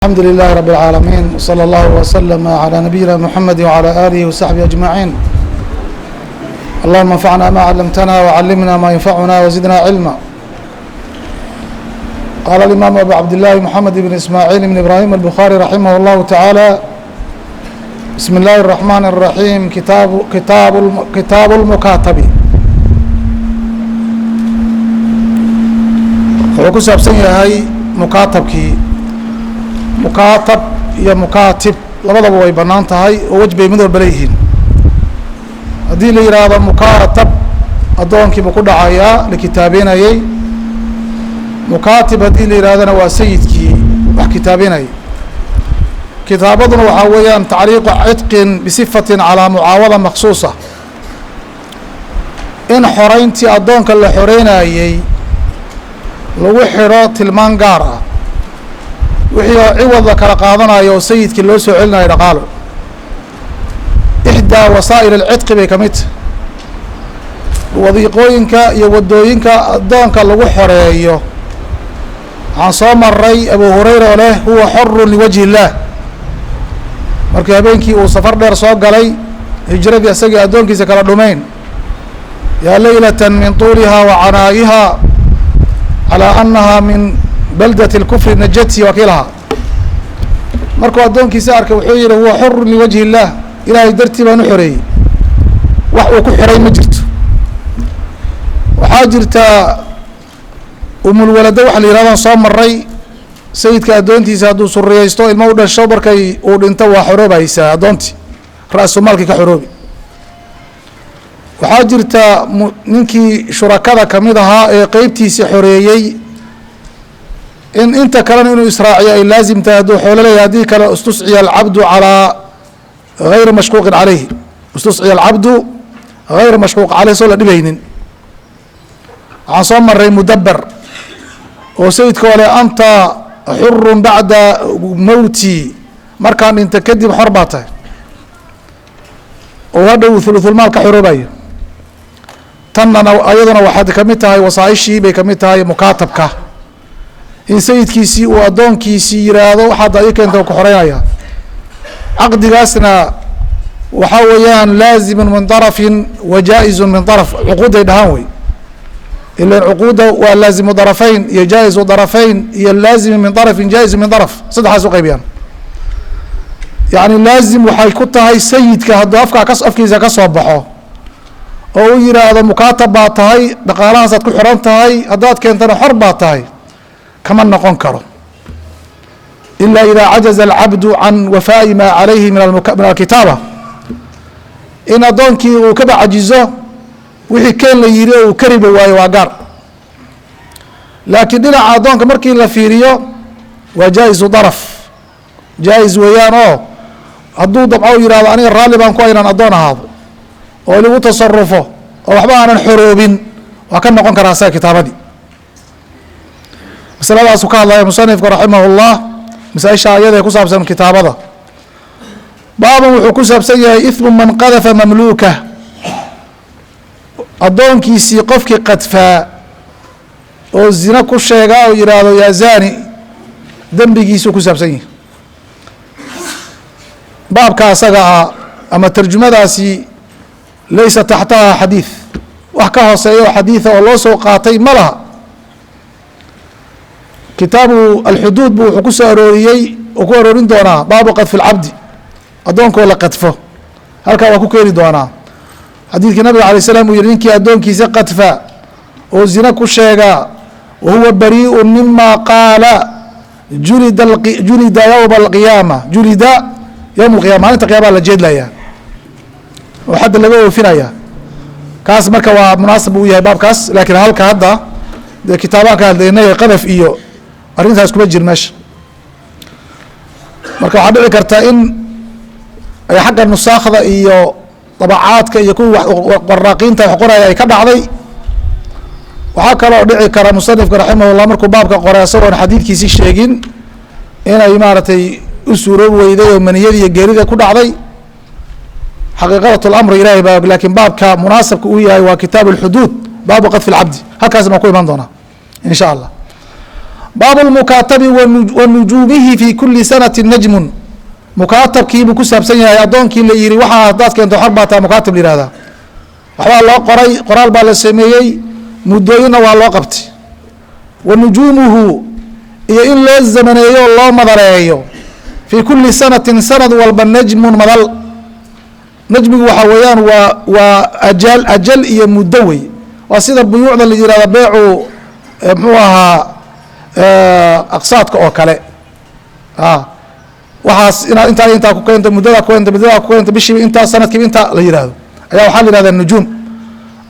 الحمد لله رب العالمين وصلى الله وسلم على نبينا محمد وعلى آله وصحبه أجمعين. اللهم انفعنا ما علمتنا وعلمنا ما ينفعنا وزدنا علما. قال الإمام أبو عبد الله محمد بن إسماعيل بن إبراهيم البخاري رحمه الله تعالى: بسم الله الرحمن الرحيم. كتاب المكاتب. wuxuu ku saabsan yahay mukaatabkii. mukaatab iyo mukaatib labadaba way bannaan tahay oo wej bay mid walba leeyihiin. haddii la yidhaahdo mukaatab addoonkiiba ku dhacayaa la kitaabeynayey. mukaatib haddii la yidhahdana waa sayidkii wax kitaabeynayay. kitaabaduna waxaa weeyaan tacliiqu cidqin bisifatin calaa mucaawada maksuusa, in xorayntii addoonka la xoreynayey lagu xidho tilmaan gaar ah, wixii oo ciwad la kala qaadanayo oo sayidkii loo soo celinayo dhaqaalo. ixdaa wasaa'il alcidqi bay ka mid tahay. wadiiqooyinka iyo wadooyinka addoonka lagu xoreeyo. waxaan soo maray abu hurayra oo leh huwa xorun liwajhi illaah, markii habeenkii uu safar dheer soo galay hijradii isagii addoonkiisa kala dhumeyn. yaa leylatan min tuulihaa wa canaa'ihaa calaa annahaa min baldati اlkufri najati wakiilahaa. markuu addoonkiisa arkay wuxuu yihi huwa xorun liwajhi illaah, ilaahay dartii baan u xoreeyey, wax uu ku xiray ma jirto. waxaa jirta umulwalado waxa la yihahdan soo maray, sayidka addoontiisa hadduu suriyaysto ilmo u dhasho markay uu dhinto waa xoroobaysaa addoontii, ra-sumaalkii ka xoroobi. waxaa jirta ninkii shurakada kamid ahaa ee qeybtiisii xoreeyey, in inta kalena inuu israaciyo ay laazim tahay hadduu xoolo leeyahay. haddii kale istusciya alcabdu calaa gayri mashquuqin caleyhi, istusciya alcabdu gayra mashquuq caleyh, soo la dhibaynin. waxaan soo maray mudaber oo sayidka ole anta xurun bacda mowti, markaan dhinta kadib xor baa tahay, oo hadhow thuluthulmaal ka xoroobayo. tannana ayaduna waxaad kamid tahay wasaaishii bay kamid tahay mukaatabka, in sayidkiisii uu addoonkiisii yiraahdo waxaad ii keenta ku xoreynaya. caqdigaasna waxaa weeyaan laazimun min darafin wa jaa-izun min daraf. cuquuday dhahaan wey, ilan cuquudda waa laazimu darafayn iyo jaa-izu darafayn iyo laazimu min darafin jaa-izu min daraf, saddexaas u qaybiyaan. yacni laazim waxay ku tahay sayidka hadduu afkiisa ka soo baxo oo u yiraahdo mukaatab baa tahay, dhaqaalahaasaad ku xiran tahay, haddaad keentana xor baa tahay, kama noqon karo ilaa idaa cajaza alcabdu can wafaa'i maa calayhi min alkitaaba. in addoonkii uu kaba cajizo wixii keen la yiri oo uu kariba waayo waa gaar. laakiin dhinaca addoonka markii la fiiriyo waa jaa-izu daraf, jaa-is weeyaan. oo hadduu dabco u yihahdo aniga raalli baan ku inaan addoon ahaado oo lagu tasarufo oo waxba aanan xoroobin, waa ka noqon karaa asaga kitaabadii. masaladaasu ka hadlaya musanifka raximah اllah, masaaisha ayada ee ku saabsan kitaabada. baaban wuxuu ku saabsan yahay ismu man qadafa mamluuka, addoonkiisii qofkii qadfaa oo zina ku sheegaa oo yidhaahdo yaa zani, dembigiisuu ku saabsan yahay. baabka asaga ah ama tarjumadaasi laysa taxtaha xadiid, wax ka hooseeya oo xadiida oo loo soo qaatay ma laha. kitaabu alxuduud bu wuxuu ku soo arooriyey oo ku aroorin doonaa baabu qadfi lcabdi, addoonkoo la qadfo. halkaa waa ku keeni doonaa xadiidkii nabiga alay slam uu yihi ninkii addoonkiisa qadfa oo zina ku sheegaa wa huwa bariiءu mima qaala julida yowma alqiyaama, julida yowma alqiyama, maalinta qiyaamaa la jeedlaya oo xadda laga oofinaya. kaas marka waa munaasib uu yahay baabkaas. laakiin halka hadda dee kitaabaan ka hadlaynay qadaf iyo arrintaas kuma jir meesha. marka waxaa dhici karta in ay xagga nusaakhda iyo dabacaadka iyo kuwa waraaqiinta wax qoraya ay ka dhacday. waxaa kaloo dhici kara musanifka raximahullah markuu baabka qoray isagoon xadiidkiisi sheegin inay maaragtay u suuroobi weyday oo maniyada iyo geerida ku dhacday. xaqiiqadat lamri ilahay baa og, laakiin baabka munaasabka uu yahay waa kitaab alxuduud, baabu qadfi lcabdi. halkaasna waa ku iman doonaa in sha allah. baabu lmukaatabi wa nujuumihi fi kuli sanati najmun mukaatabkiibuu ku saabsan yahay addoonkii la yihi waxaa hadaad keento xor baa taa mukaatab la yihahdaa waxbaa loo qoray qoraal baa la sameeyey muddooyinna waa loo qabtay wa nujuumuhu iyo in loo zamaneeyo oo loo madareeyo fii kuli sanatin sanad walba najmun madal najmigu waxaa weeyaan waa ajal iyo muddo wey waa sida buyuucda la yihahda beecu muxuu ahaa aqsaadka oo kale waxaas intaa ku keenta muddadaa ku keenta bishiiba intaa sanadkiiba intaa la yihahdo ayaa waxaa la yihahdaa nujuum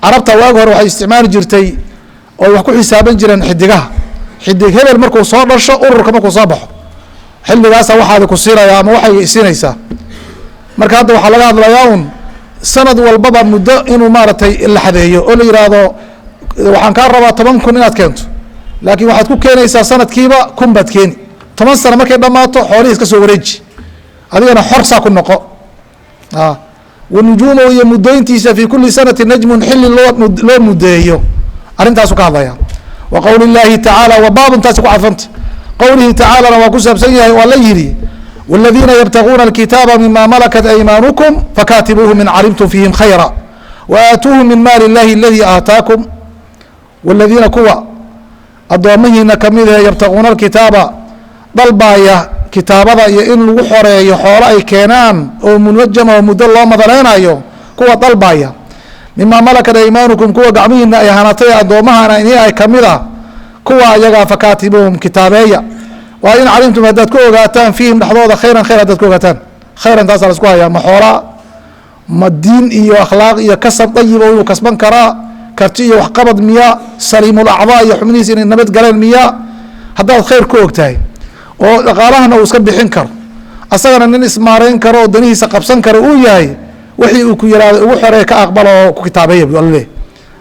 carabta waagi hore waxay isticmaali jirtay oo wax ku xisaaban jireen xidigaha xidig hebel markuu soo dhasho ururka markuu soo baxo xilligaasa waxaadi ku siinaya ama waxay siinaysaa marka hadda waxaa laga hadlayaa un sanad walbaba muddo inuu maaragtay la xadeeyo oo la yidhaahdo waxaan kaa rabaa 10 kun inaad keento laakiin waxaad ku keenaysaa sanadkiiba 1,000 baad keeni 10 sano markay dhammaato xoolihii iska soo wareeji adigana xorsaa ku noqo wanujuumo iyo muddooyintiisa fii kuli sanati najmun xilli loo mudeeyo arrintaasu ka hadlaya wa qowli llaahi tacaala wa baabuntaasi ku cadfanta qowlihi tacaalana waa ku saabsan yahay waa la yidhi والذيina ybتغuuna الkitاaba mima malakat أymaanuكم fakatibuuhu min calimtum fiihim khayra وaatuuhu min maali الlahi اladii aataakum والذiina kuwa addoomihiina kamidee ybtaguuna الkitaaba dalbaaya kitaabada iyo in lagu xoreeyo xoolo ay keenaan oo munajama oo muddo loo madaneynayo kuwa dalbaaya mima malakat أymaanuكum kuwa gacmihiina ay hanatay addoommahana ini ay kamida kuwa ayagaa fakatibuuhum kitaabeeya waa in calimtum haddaad ku ogaataan fiihim dhexdooda khayran khayr haddaad ku ogaataan khayran taasaa la isku hayaa ma xoolaa ma diin iyo akhlaaq iyo kasab dayiba inuu kasban karaa karti iyo waxqabad miyaa saliimul acdaa iyo xubnihiisa inay nabad galeen miyaa haddaad khayr ku og tahay oo dhaqaalahana uu iska bixin karo asagana nin ismaarayn karo oo danihiisa qabsan karo uu yahay wixii uu ku yihahdo ugu xoreey ka aqbalo oo ku kitaabeeya bu alla leeyahy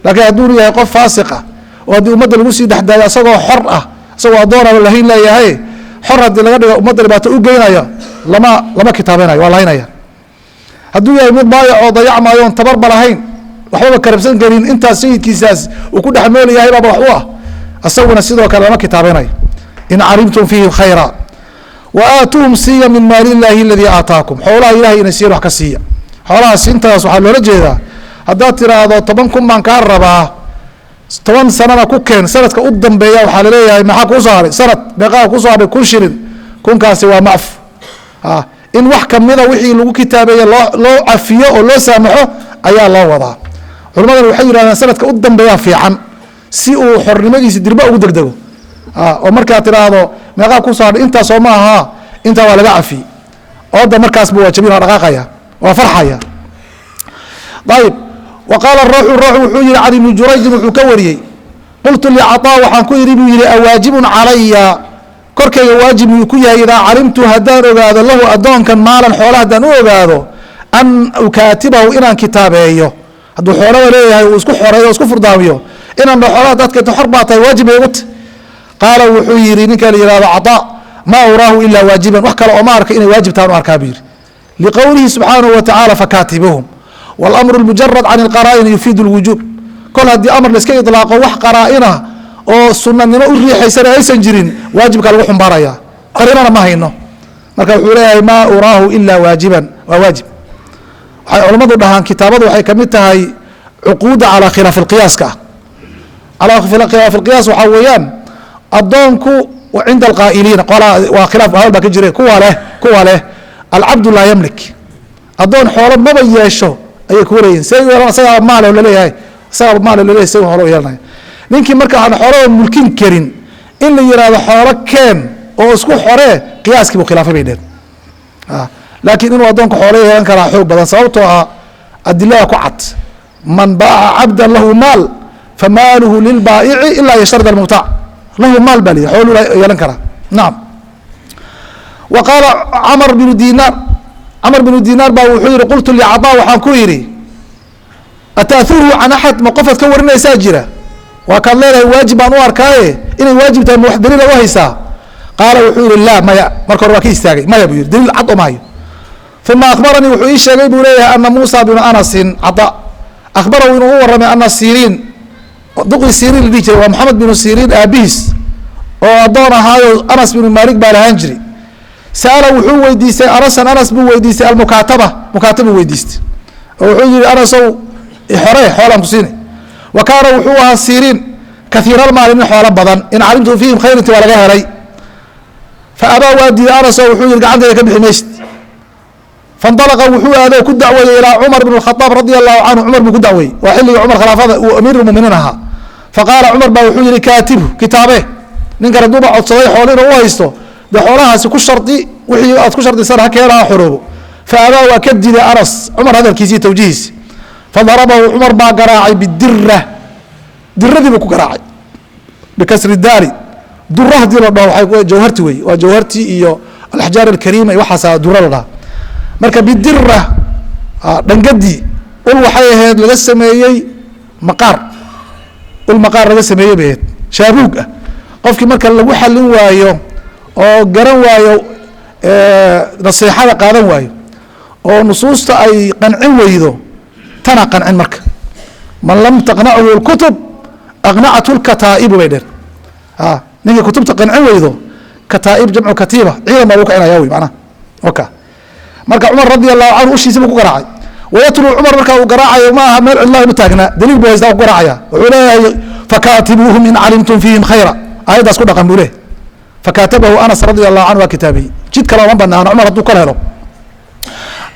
laakiin hadduu yahay qof faasiq ah oo haddii ummadda lagu sii dhexdaayo asagoo xor ah isagoo addoonaba lahayn leeyahay xor haddii laga dhigo ummadda dhibaato u geynaya lama kitaabenayo waa lahaynaya hadduu yahay mid baayac oo dayacmaayo oon tabarba lahayn waxbaba karabsan karin intaas sayidkiisaas uu ku dhex nool yahay baaba wax u ah isaguna sidoo kale lama kitaabenayo in calimtum fiihim khayra wa aatuuhum siiya min maali illaahi aladii aataakum xoolaha ilahay inay siiyan wax ka siiya xoolahaas intaas waxaa loola jeedaa haddaad tiraahdo 10 kun baan kaa rabaa 10 sanana ku keen sanadka u dambeeya waxaa laleeyahay maxaa kuu soo haray sanad meeqaa kusoo haray 1,000 shilin kunkaasi waa macf in wax kamida wixii lagu kitaabeeye loo cafiyo oo loo saamaxo ayaa loo wadaa culimadana waxay yidhahdeen sanadka u dambeeyaa fiican si uu xornimadiisa dirba ugu degdego oo markaad tidhaahdo meeqaa kusoo haray intaasoo ma aha intaa waa laga cafiye ooda markaasba waa jabin waa dhaqaaqaya waa farxaya ayib وqاaل الروح wuxuu yihi can iبni jurayجin wuxuu ka wariyey qultu لcطاء waxaan ku ihi buu yihi awaajiب calaya korkayga waajib miyuu ku yahay idaa calimtu haddaan ogaado lahu adoonkan maalan xoola haddaan u ogaado an ukaatibahu inaan kitaabeeyo hadduu xoolada leeyahay uu isku xoreeyo o isku furdaamiyo inaan xoolaha dadkeeto xor baa tahay waajib bay igu tahy qaala wuxuu yihi ninka la yihahdo caطاء maa uraahu ilaa waajiban wax kale oo ma arka inay waajib tahan u arkaa buu yihi liqowlihi subxaanaه وataعaalى fakaatibuhum والأمر المجرد عن القرائن يفيد الوجوب كل هدي أمر لسكي إطلاقه وح قرائنه oo sunanimo u riixaysana aysan jirin waajibka lagu xumbaaraya qarinana ma hayno marka wuxuu leeyahay ma uraahu illa waajiban waa waajib waxay culimadu dhahaan kitaabadu waxay kamid tahay cuquuda calaa khilaaf alqiyaaska calaa khilaaf alqiyaas waxaa weeyaan addoonku cinda alqaa'iliina waa khilaaf hal baa ka jire kuwa leh alcabdu laa yamlik addoon xoolo maba yeesho ayay ku leeyihin see yeelan isagaa maale laleeyahay isagaa maale laleeyahay see xoolo yeelanaya ninkii marka aan xoolada mulkin karin in la yiraahdo xoolo keen oo isku xoree qiyaaskii buu khilaafay bay dheen laakiin inuu addoonku xoolo yeelan karaa xoog badan sababtoo ah adilada ku cad man baaca cabdan lahu maal famaaluhu lilbaa'ici ilaa yashtarida almubtaac lahu maal baa liyihi xooluu yeelan karaa nacam wa qaala camar binu dinaar baa wuxuu yihi qultu licaطaa waxaan ku yidhi ataahuruhu can axad ma qofaad ka warinaysaa jira waa kaad leedahay waajib baan u arkaaye inay waajib tahay ma wax daliila u haysaa qaala wuxuu yihi laa maya marka hore waa ka istaagay maya buu yihi daliil cad oo maayo uma akhbaranii wuxuu ii sheegay buu leeyahay ana muusa binu anasin caطaa akhbarahu inuu u waramay ana siriin duqi siriin la dhihi jiray waa moxamed binu siriin aabihiis oo adoon ahaayo Anas bin Malik baa lahaan jiray saala wuxuu weydiistay Anas buu weydiistay al-mukaataba weydiistay oo wuxuu yiri Anas oo xore xoolan ku siinay wa kaana wuxuu ahaa Sirin كثير المال من حوالي بدن إن علمت فيهم خير ولا جهري فأبى وادي أنس وحوي القعدة يكبح مشت فانطلق وحوي هذا وكد دعوة إلى عمر بن الخطاب رضي الله عنه عمر بن كدعوي وحل عمر خلافة وأمير المؤمنينها فقال عمر بوحوي لكاتبه كتابه ننقر دوبا عد صديح حوالين هو يستو بحولها سكو شرطي وحي أتكو شرطي صار حكي لها حروبه فأبى وكد لأنس عمر هذا الكيسي توجيهس فضربه عمر باقراعي بالدرة diradii buu ku garaacay bikasri daari durah dilo dhaw waxay jawharti way waa jawharti iyo al-ahjar al-karima waxa durada marka bidirra dhangadi ul waxay ahayd laga sameeyay maqaar laga sameeyay beed shaabuug ah qofkii marka lagu xalin waayo oo garan waayo nasiixada qaadan waayo oo nusuusta ay qancin weydo tana qancin marka man lam taqna'u al-kutub أقنعت الكتائب بيدر نيجي كتبت قنعين ويدو كتائب جمع كتيبة عيدا ما بوكعنا ياوي معنا وكا مركا عمر رضي الله عنه وشي سيبكو قراعي ويتلو عمر مركا وقراعي وما مال الله متاقنا دليل بويزدا وقراعي وعليه فكاتبوهم إن علمتم فيهم خيرا أيضا اسكو دقن بوليه فكاتبه أنس رضي الله عنه وكتابه جيد كلام بنا أنا عمر ردو كله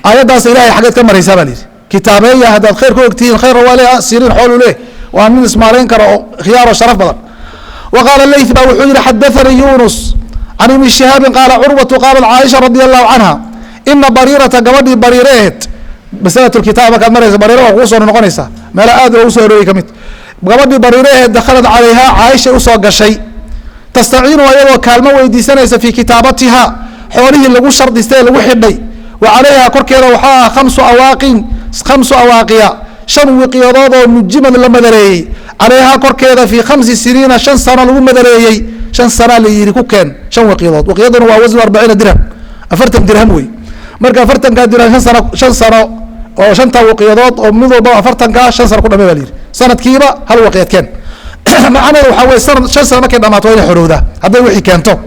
أيضا إلهي حاجات كما ريسابة لي كتابية هذا الخير كوكتين خير ولا سيرين حولوا ليه ومن اسماعيلين كانوا خيار وشرف بدر وقال الليث بن حجر حدثني يونس عن ابن شهاب قال عروة قال عائشة رضي الله عنها إن بريرة قبضي بريرات بسنة الكتابة كان مريض بريرة وقوصة ونقنسة ما لا أدري وصول كمت قبضي بريرات دخلت عليها عائشة وصوغ شيء تستعين ويلو كالمة ويدي سنة في كتابتها حواليه اللي شرط ديستيل وحبي وعليها كركيرة وحاها 5 أواقيا 5 وقيادات ونجمة لما دري عليها كركيرة في 5 سنين 5 سنة لما دري 5 سنة اللي يركو كان 5 وقيادات هو وزن 40 درهم أفرتم درهم وي مركا أفرتم كان درهم 5 سنة أو 5 وقيادات أو منذ ضوء أفرتم كان 5 سنة كنا مبالير سنة كيبة هل وقياد كان معنا وحوي سنة 5 سنة ما كان ما توين حروده هذا وحي كانته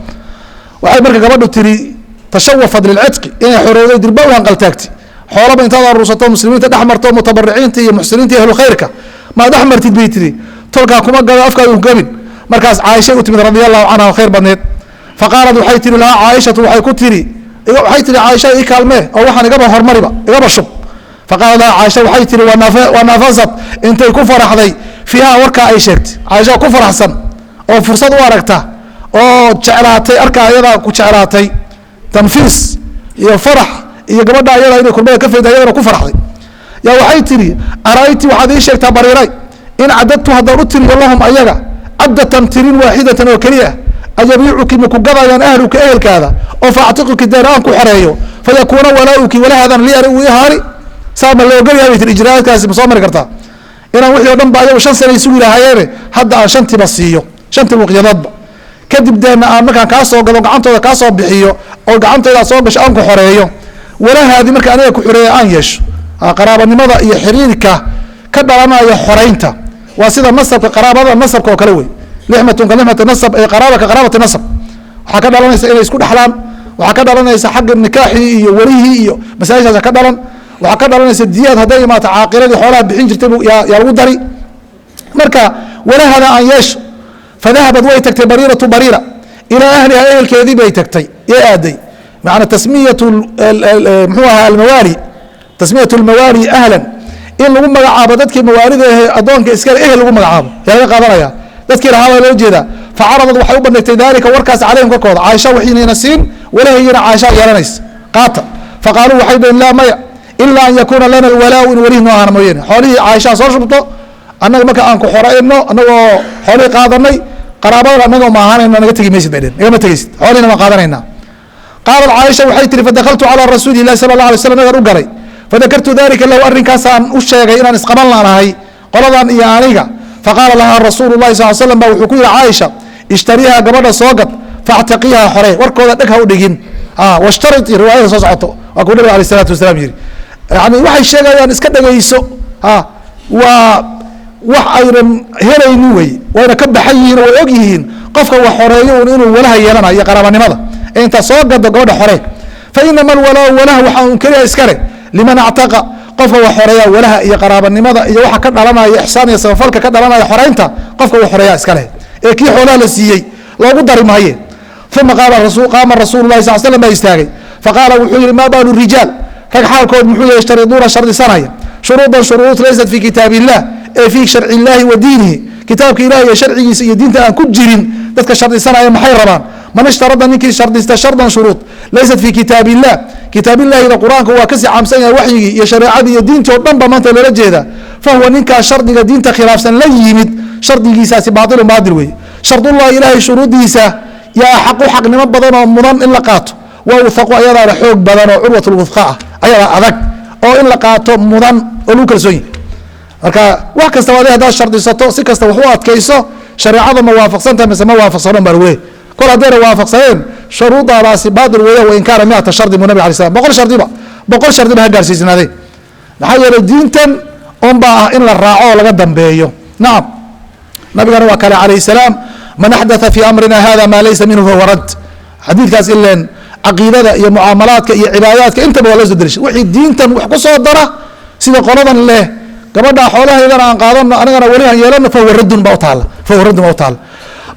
وعي مركا قبضوا تري تشوف فضل العتق إن حروده دربوا وانقلتاكتي حوالي انت رؤساء المسلمين تدحمرتوا متبرعين تي محسنين تي اهل خيرك ما دحمرتي بيتري تلقى كما قال افكار وقبل مركز عائشه وتمد رضي الله عنها خير بنيت فقالت وحيت لها عائشه وحي كتري وحيت لي عائشه اي كلمه او waxaan iga hormariba iga shub فقال عائشه وحيت لي ونافست انت ku faraxday fiha warka ay sheegtay عائشه ku faraxsan oo fursad u aragta oo jeclaatay arka ayada ku jeclaatay tanfiis iyo farax iyo gabadha ayada inay kurbada ka faydaayeen ku faraxday yaa waxay tiri arayti waxaad ii sheegtaa bariiray in cadadtu hadaan u tiriyo lahum ayaga cadatan tirin waahidatan oo kaliya ajabiicuki ku gadayaan ahluka ehelkaada oo faactiquki daaraan ku xareeyo fayakuna walauki wala hadan li ari wihaari saama loo galiyay tir ijraadkaasi soo mari kartaa inaan wixii oo dhan baa ayagu 5 sano isugu lahaayeen hadda aan 5 ba siiyo 5 waqtiyadoodba kadib deena aan markaan ka soo gado gacantooda ka soo bixiyo oo gacantooda soo gasho aan ku xoreeyo ولا هذه مركا أنا كحرية أنيش قرابة لماذا يحرينك كدرنا يحرينته واسيد النصب كقرابة النصب كوكلوي لحمة كلحمة النصب قرابة كقرابة النصب وحكذا لنا يسكون أحلام وحكذا لنا يسحق النكاح وليه مساجد هكذا لنا وحكذا لنا يسديات هذي ما تعاقلين حولها بحين جرتبوا يا الودري مركا ولا هذا أنيش فذهبت ويتكتي بريرة إلى أهلها أهل الكذب يتكتي يا آدي معنى تسمية الموالي تسمية الموالي أهلا إن لغم مقعابة ذاتك موالده أدونك إسكال إيه لغم مقعابة يعني قادريا ذاتك لهذا الوجه فعرضت وحيوبا نكتي ذلك وركز عليهم كالكوض عائشة وحين ينسين ولا هي عائشة يرانيس قاطع فقالوا وحيدا لا ميع إلا أن يكون لنا الولاء إن وليه نوعنا موين حولي عائشة صرشبطه أنك مكا أنكو حرائنه أنه حولي قادرني قرابة أنه معانا أنه نتكي ميسد بعدين نقام تكيست حولينا ما قادرنا قالت عائشة وحيتري فدخلت على رسول الله صلى الله عليه وسلم قري فذكرت ذلك له أرن كاسان أشياء إن اسقبلنا هاي قلنا يا عليك فقال لها رسول الله صلى الله عليه وسلم وحكي عائشة اشتريها قبل الصوغت فاعتقيها حري وركوذا دكها ودقين واشترط رواية صعته وأقول له عليه الصلاة والسلام يري يعني وحي الشيء يعني اسكدنا يسو وح أيضا هنا ينوي وأنا كب حيين ويوجيهين qofka wax xoreeyo inuu walaha yeelanayo qaraabanimada ee inta soo gado gabadha xoree fainama alwalaa walaha waxaa un keliya iskale liman actaqa qofka wax xoreeya walaha iyo qaraabanimada iyo waxa ka dhalanaya ixsaan iyo samafalka ka dhalanaya xoreynta qofka wax xoreeya iskale ee kii xoolaha la siiyey loogu dari maaye uma qaama rasuulu lahi sal slam baa istaagay faqaala wuxuu yihi maa baalu rijaal rag xaalkood muxuu yashtariduuna shardisanaya shuruudan shuruud laysat fi kitaab illah ee fii sharci illaahi wa diinihi kitaabka ilahi iyo sharcigiisa iyo diinta aan ku jirin dadka shardisanaya maxay rabaan man ishtarada ninkii shardista shardan shuruud laysat fi kitaab illah kitaab illahida qur-aanka waa kasii caamsan yahay waxyigii iyo shareecadii iyo diintii oo dhan ba maanta loola jeedaa fahuwa ninkaa shardiga diinta khilaafsan la yimid shardigiisaasi baailun baatil weeye shardullahi ilaahay shuruudiisa yaa xaqu xaqnimo badan oo mudan in la qaato waa uthaqu ayadaana xoog badan oo curwat lwufqa ah ayadaa adag oo in la qaato mudan oo lagu kalsoon yahy marka wax kastaba adi haddaad shardisato si kasta wax u adkayso shareecada ma waafaqsantaha mise ma waafaqsanon baa lagu leey kol haddayna waafaqsaneen shuruudaadaasi baatil weeya wain kaana miata shardi buu nabig alay slam boqol shardiba ha gaarsiisnaadeen maxaa yeelay diintan unbaa ah in la raaco oo laga dambeeyo nacam nabigana waa kale calayh salaam man axdaa fii amrina hada maa laysa minhu fahuwa rad xadiidkaas ileen caqiidada iyo mucaamalaadka iyo cibaadaadka intaba waa loo soo delishay wixii diintan wax ku soo dara sida qoladan leh gabadha xoolaheedana aan qaadano anigana weli aan yeelano fahuwa raddun baa utaala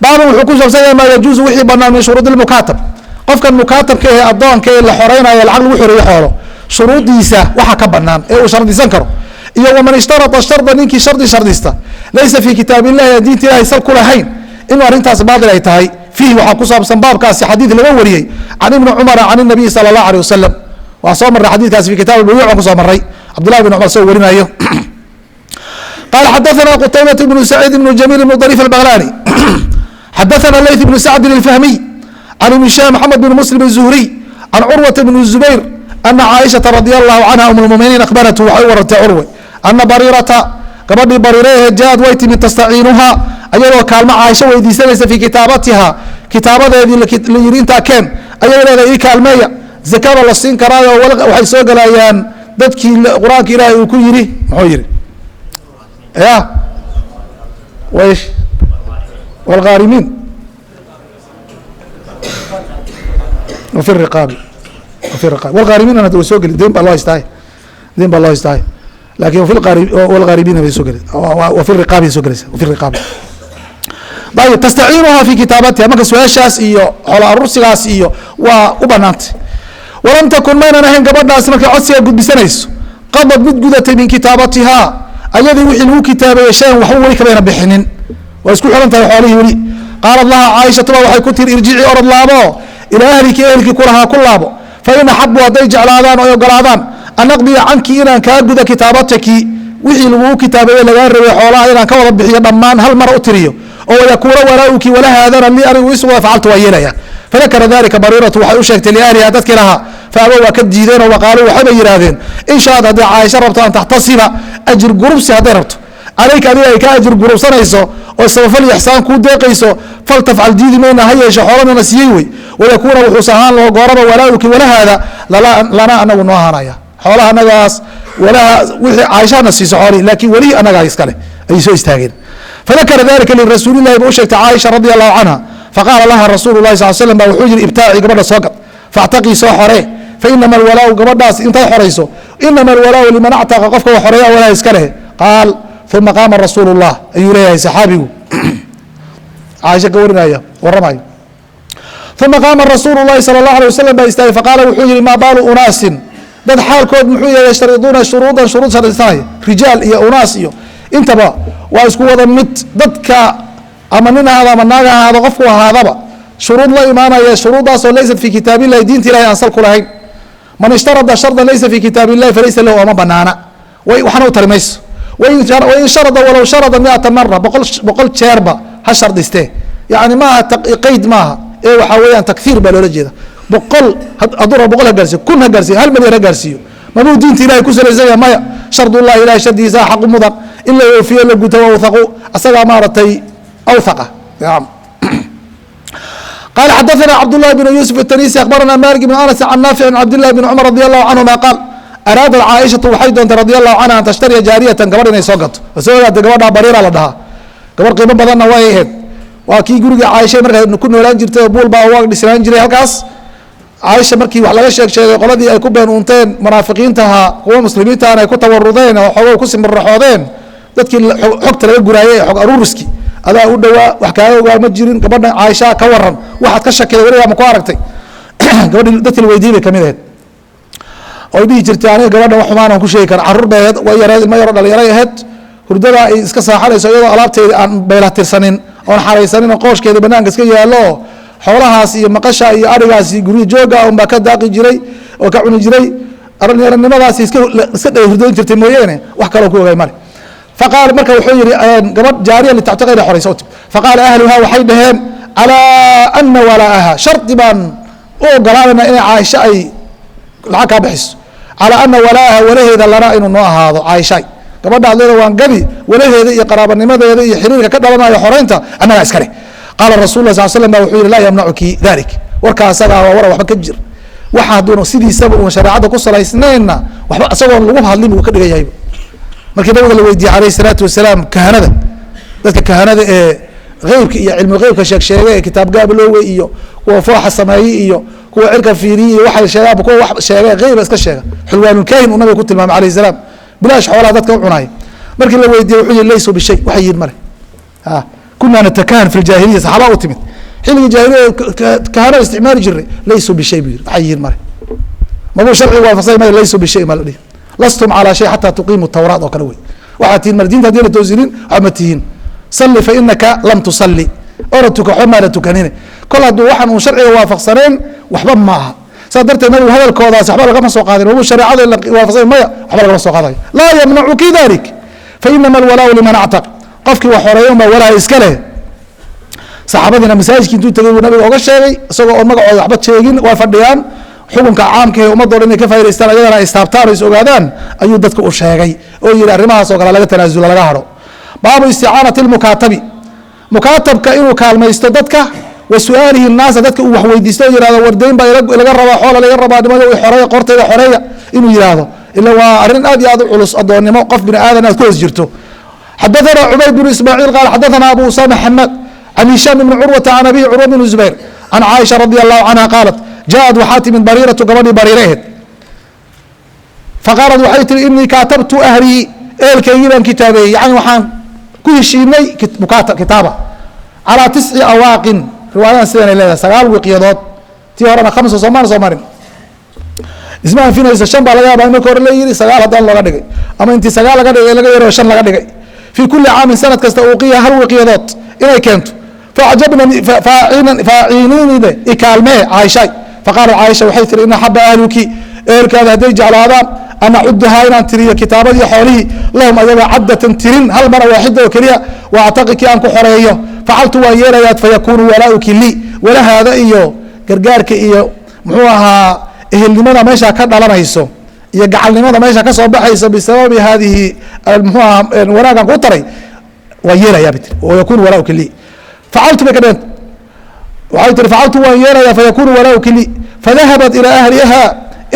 baaban wuxuu ku saabsan yahay maa yajuusu wixii banaan min shuruudi lmukaatab qofkan mukaatabka ee addoonka ee la xoreynayo lacag lagu xoreeyo xoolo shuruudiisa waxa ka banaan ee uu shardisan karo iyo waman ishtarata sharda ninkii shardista laysa fii kitaab illahi aan diinta ilahay sal ku lahayn inuu arrintaas baatil ay tahay fiihi waxaa ku saabsan baabkaasi xadiid laga wariyey can ibni cumara can nabiyi sala allahu alيh wasalam waa soo marray xadiidkaasi fi kitaab buyuuc aan ku soo marray cabdullahi bin cumar soo warinayo qaala xadaثana qutaybة bnu saciid bnu jamiil bnu dariif albaghlani xadaثana layth bnu sacdin الfahmiy can ibni shah maxamed bn muslim الzuhriy can curwata bn zubayr ana caaishaةa radi allahu canha um lmuminiin akhbaratu waxay u warantay curwe ana bariirata gabadhii bariirahe jaaad way timid tastaciinuhaa ayadoo kaalmo caaisho weydiisanaysa fii kitaabatiha kitaabadeedii la yiri intaa keen ayay leedahay ii kaalmeeya zakada la siin karaayo waxay soo galayaan dadkii qur-aanka ilaahay uu ku yiri muxuu yihi ya wish wاlghaarimiin wafi riqaabi wاlghaarimiin way soo geli deyn baa loo haystaaye lakin wاlghaaribiina bay soo geli wafi riqaabi soo gelaysa wafi riqaabi ayb tastaciinuhaa fi kitaabatiha marka su-aashaas iyo xoolo arursigaas iyo waa u banaantay walam takun maynan ahayn gabadhaas markay codsiga gudbisanayso qadad mid gudatay min kitaabatihaa ayadii wixii lagu kitaabeeyey shayan waxba weli kamayna bixinin waa isku xiran tahay xoolihii weli qaalat laha caaishatuba waxay ku tiri irjicii orod laabo ilaa ahliki ehelkii kulahaa ku laabo fain axabu hadday jeclaadaan oo ogolaadaan an aqdiya canki inaan kaa guda kitaabataki wixii lagugu kitaabeeye lagaa rabay xoolaha inaan ka wada bixiyo dhammaan hal mar u tiriyo oo wayakuuna walaa-uki walahaadana lii anigu isugua facaltu waa yeelaya fadakara dalika bariiratu waxay u sheegtay liahliha dadkii lahaa faaba waa ka diideenoo waqaaluu waxayba yidhaahdeen in shaad hadday caaisho rabto an taxtasiba ajir gurubsi hadday rabto calayka adiga ay ka ajir gurubsanayso oo sabafal iyo ixsaan kuu deeqayso faltafcal diidi mayna ha yeeshe xoolanana siiyey wey wayakuuna wuxuus ahaan loo gooraba walaa-uki walahaada lana anagu noo ahaanaya xoolaha anagaas walaha wixii caaishana siiso xoolihii laakiin welihii anagaa iskale ayay soo istaageen fadakara dalika lirasuuli lahi ba u sheegtay caaisha radi allahu canha faqaala laha rasuulu lahi sal slam ba wuxuu yihi ibtaaci gabadha soo gad faactaqii soo xoree fainama alwalaau gabadhaas intaad xorayso inama alwalaau liman actaqa qofka wa xoreeya walaha iska leh qaal uma qaama rasuulu llah ayuu leeyahay saxaabigu caaisha ka warinaya waramayo uma qaama rasuulu lahi sala اllahu alيه wasalam baa istaagay faqaala wuxuu yihi maa baalu unaasin dad xaalkood muxuu yahay yashtariduuna shuruudan shuruud shardisanaya rijaal iyo unaas iyo intaba waa isku wada mid dadka ama nin ahaado ama naag ahaado qofku ahaadaba shuruud la imaanaya shuruuddaasoo laysat fi kitaab illahi diinta ilahi aan sal ku lahayn man ishtarada shardan laysa fi kitaab illahi falaysa lahu ama banaana waxna u tari mayso wain sharada walow sharada miata mara boqol jeerba ha shardiste yani maaha qeyd maaha ee waxaa weeyaan takhiir baa loola jeeda boqol hadduu rabo boqol ha gaarsiyo kun ha gaarsiyo hal milyan ha gaarsiiyo mamuu diinta ilahay ku salaysan yahay maya shardullahi ilahay shardigiisa xaqu mudan in la oofiyo la guto wawthaqu asagaa maaragtay awthaqa قال xdثna cبدالله بن يوسف التنيسي أخبرنا مالك بن أنس عن نافع عن عبد الله بن cمر رضي الله عنهma قال أrاadت cاaشhaةu waxay doontay رضي الله عنها an تشhتريa jاaريةa gabadh inay soo gato soo gaata gabadha bariira la dhahaa gabar qiimo badanna way ahayd waa kii guriga caaisha markaa ku noolaan jirtay oo buul baa uga dhisnaan jiray halkaas caaisha markii wax laga sheegay qoladii ay ku been uunteen munaafiqiintaha kuwa muslimiintaana ay ku tawarudeen oo xogow ku simbiraxoodeen dadkii xogta laga guraayay xog aruuriski adaa u dhawaa wax kaaga ogaa ma jirin gabadha caaisha ka waran waxaad ka shakiday weligaa ma ku aragtay gabadhii dadkii la weydiiyey bay kamid ahayd oo dhihi jirtay aniga gabadha wax xumaan aan ku sheegi kara carruur bay ahayd way yareed ilmo yaro dhalinyaro ahayd hurdada ay iska saaxanayso iyadoo alaabteeda aan beelatirsanin oon xaraysanin oo qooskeeda banaanka iska yaallo xoolahaas iyo maqasha iyo arigaas guryo jooga unbaa ka daaqi jiray oo ka cuni jiray yaranimadaasi iska hurdayn jirtay mooyeene wax kaloo ku ogay male faqaala marka wuxuu yihi gabadh jaariya litactiqayna xoraysa utib faqaala ahluhaa waxay dhaheen calaa ana walaaha shardi baan u ogolaanayna inay caaisha ay lacag kaa bixiso calaa ana walaaha walaheeda lana inuu noo ahaado caaishay gabadha adleeda waan gabi walaheeda iyo qaraabanimadeeda iyo xiriirka ka dhalanayo xoreynta annagaa iska leh qaala rasul lah sal slam ba wuxuu yihi laa yamnacuki dalik warkaa asagaa waa wara waxba ka jir waxa hadduuna sidiisaba uun shareecadda ku salaysnaynna waxba isagoon lagu hadlin uu ka dhigan yahayba markii nabiga la weydiiyey alayh salaatu wasalaam kahanada dadka kahanada ee eybka iyo cilmi eybka sheegsheege ee kitaab gaabiloowe iyo kuwa fooxa sameeyey iyo kuwa cirka fiiriyey iyo waxay sheegaan kuwa wax sheege eyba iska sheega xulwaanulkaahin uu nabiga ku tilmaamay alayh salaam bilaash xoolaha dadka u cunaaya markii la weydiiyey wuxuu yihi laysu bishay waxay yihin male kunaa natakahan fi ljaahiliya saxaabaa u timid xilligii jaahiliyada kahanada isticmaali jiray laysu bishay buu yihi waxay yihin male mabuu sharciga waafaqsay maya laysu bishay maa la dhihi lastum calaa shay xataa tuqiimu tawraat oo kale wey waxaad tihin mar diinta hadii la toosinin waxba ma tihiin salli fa inaka lam tusalli oona tuka waxba maana tukanine kol hadduu waxaan uun sharciga waafaqsaneen waxba ma aha saas darteed nabigu hadalkoodaas waxba lagama soo qaadin wabuu shareecada waafaqsan maya waxba lagama soo qaadayo laa yamnacuki dalik fa inama alwalaau liman actaq qofkii wax horeeya unbaa walaa iska leh saxaabadiina masaajidkii intuu tegay buu nabiga oga sheegay isagoo oon magacooda waxba sheegin waa fadhiyaan xukunka caamka ee ummadoo dhan inay ka faa'idaystaan ayagana ay istaabtaan oo is ogaadaan ayuu dadka u sheegay oo yihi arrimahaas oo kale laga tanaasulo laga haro baabu isticaanati lmukaatabi mukaatabka inuu kaalmaysto dadka wa su-aalihi naasa dadka uu wax weydiisto oo yihahdo wardayn baa laga rabaa xoola laga rabaa nimada xoreeya qortayda xoreeya inuu yihahdo ila waa arrin aad iyo aad u culus addoonnimo qof bini aadan aad ku hoos jirto xadaثna cubayd bn ismaaciil qaal xadaثna abu usama xamad can hishaam bni curwata can abihi curwa bn zubayr can caaisha radi allahu canha qaalat jaaءad waxaa timid bariiratu gabadhii bariiraheed faqaalat waxay tihi inii kaatabtu ahlii ehelkaygii baan kitaabeeyey yani waxaan ku heshiinay kitaaba calىa 9 awaaqin riwaayadan sidanay leedahay 9 wiqyadood tii horena 5 soomaan soo marin isma anfinaysa 5 baa laga yaabaa in marka hore la yihi 9 haddaan looga dhigay ama intii 9 laga dhigay laga yaro 5 laga dhigay fii kuli caamin sanad kasta uuqiya hal wiqyadood inay keento faaciniinide ikaalmee caaishay faqaalat caaisha waxay tiri in axaba ahluki ehelkaada hadday jeclaadaan an acudahaa inaan tiriyo kitaabadii xoolihii lahum ayaga caddatan tirin hal mara waaxida oo keliya wa actaqikii aan ku xoreeyo facaltu waan yeelayaad fayakuunu walaaؤuki lii walahaada iyo gargaarka iyo muxuu ahaa ehelnimada meesha ka dhalanayso iyo gacalnimada meesha ka soo baxaysa bisababi haadihi muxuu ahaa wanaagan ku taray waan yeelayaa bay tiri wayakuunu walaaؤuki lii facaltu bay ka dheenta waxay tiri facaltu waan yeelayaa fayakuunu walaaؤuki lii fadahabat ilaa ahliha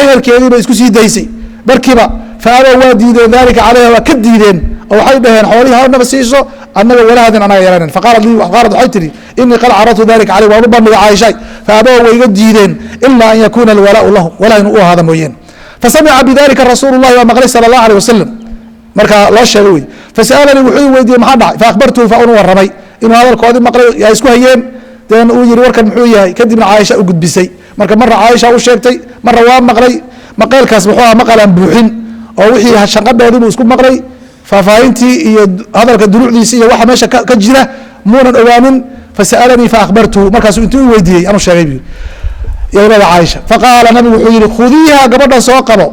ehelkeedii bay isku sii daysay barkiba faabow waa diideen dalika calayha waa ka diideen oo waxay dhaheen xoolihii hanaba siiso annaga walahaadin anaga yeelanen faqaalat waxay tihi inii qad caradtu dalika caleyh waan u bandhigay caaishay faabow way iga diideen ilaa an yakuuna alwalaau lahum walaha inuu u ahaada mooyeen fasamica bidalika rasuulu llahi waa maqlay sala allahu alيh wasalam markaa loo sheegay wey fasa'alanii wuxuu i weydiiyey maxaa dhacay faakbartuhu fa unu warramay inuu hadalkoodii maqlay yaa isku hayeen deen uu yihi warkan muxuu yahay kadibna caaisha u gudbisay marka marra caaisha u sheegtay marra waa maqlay maqeylkaas muxuu aha maqalaan buuxin oo wixii shanqadhoodii buu isku maqlay faahfaahintii iyo hadalka duruucdiisi iyo waxa meesha ka jira muunan ogaanin fasa'alanii faakbartuhu markaasuu intuu i weydiiyey anuu sheegay bu yowlada caaisha faqaala nabigu wuxuu yihi khudiiha gabadhan soo qabo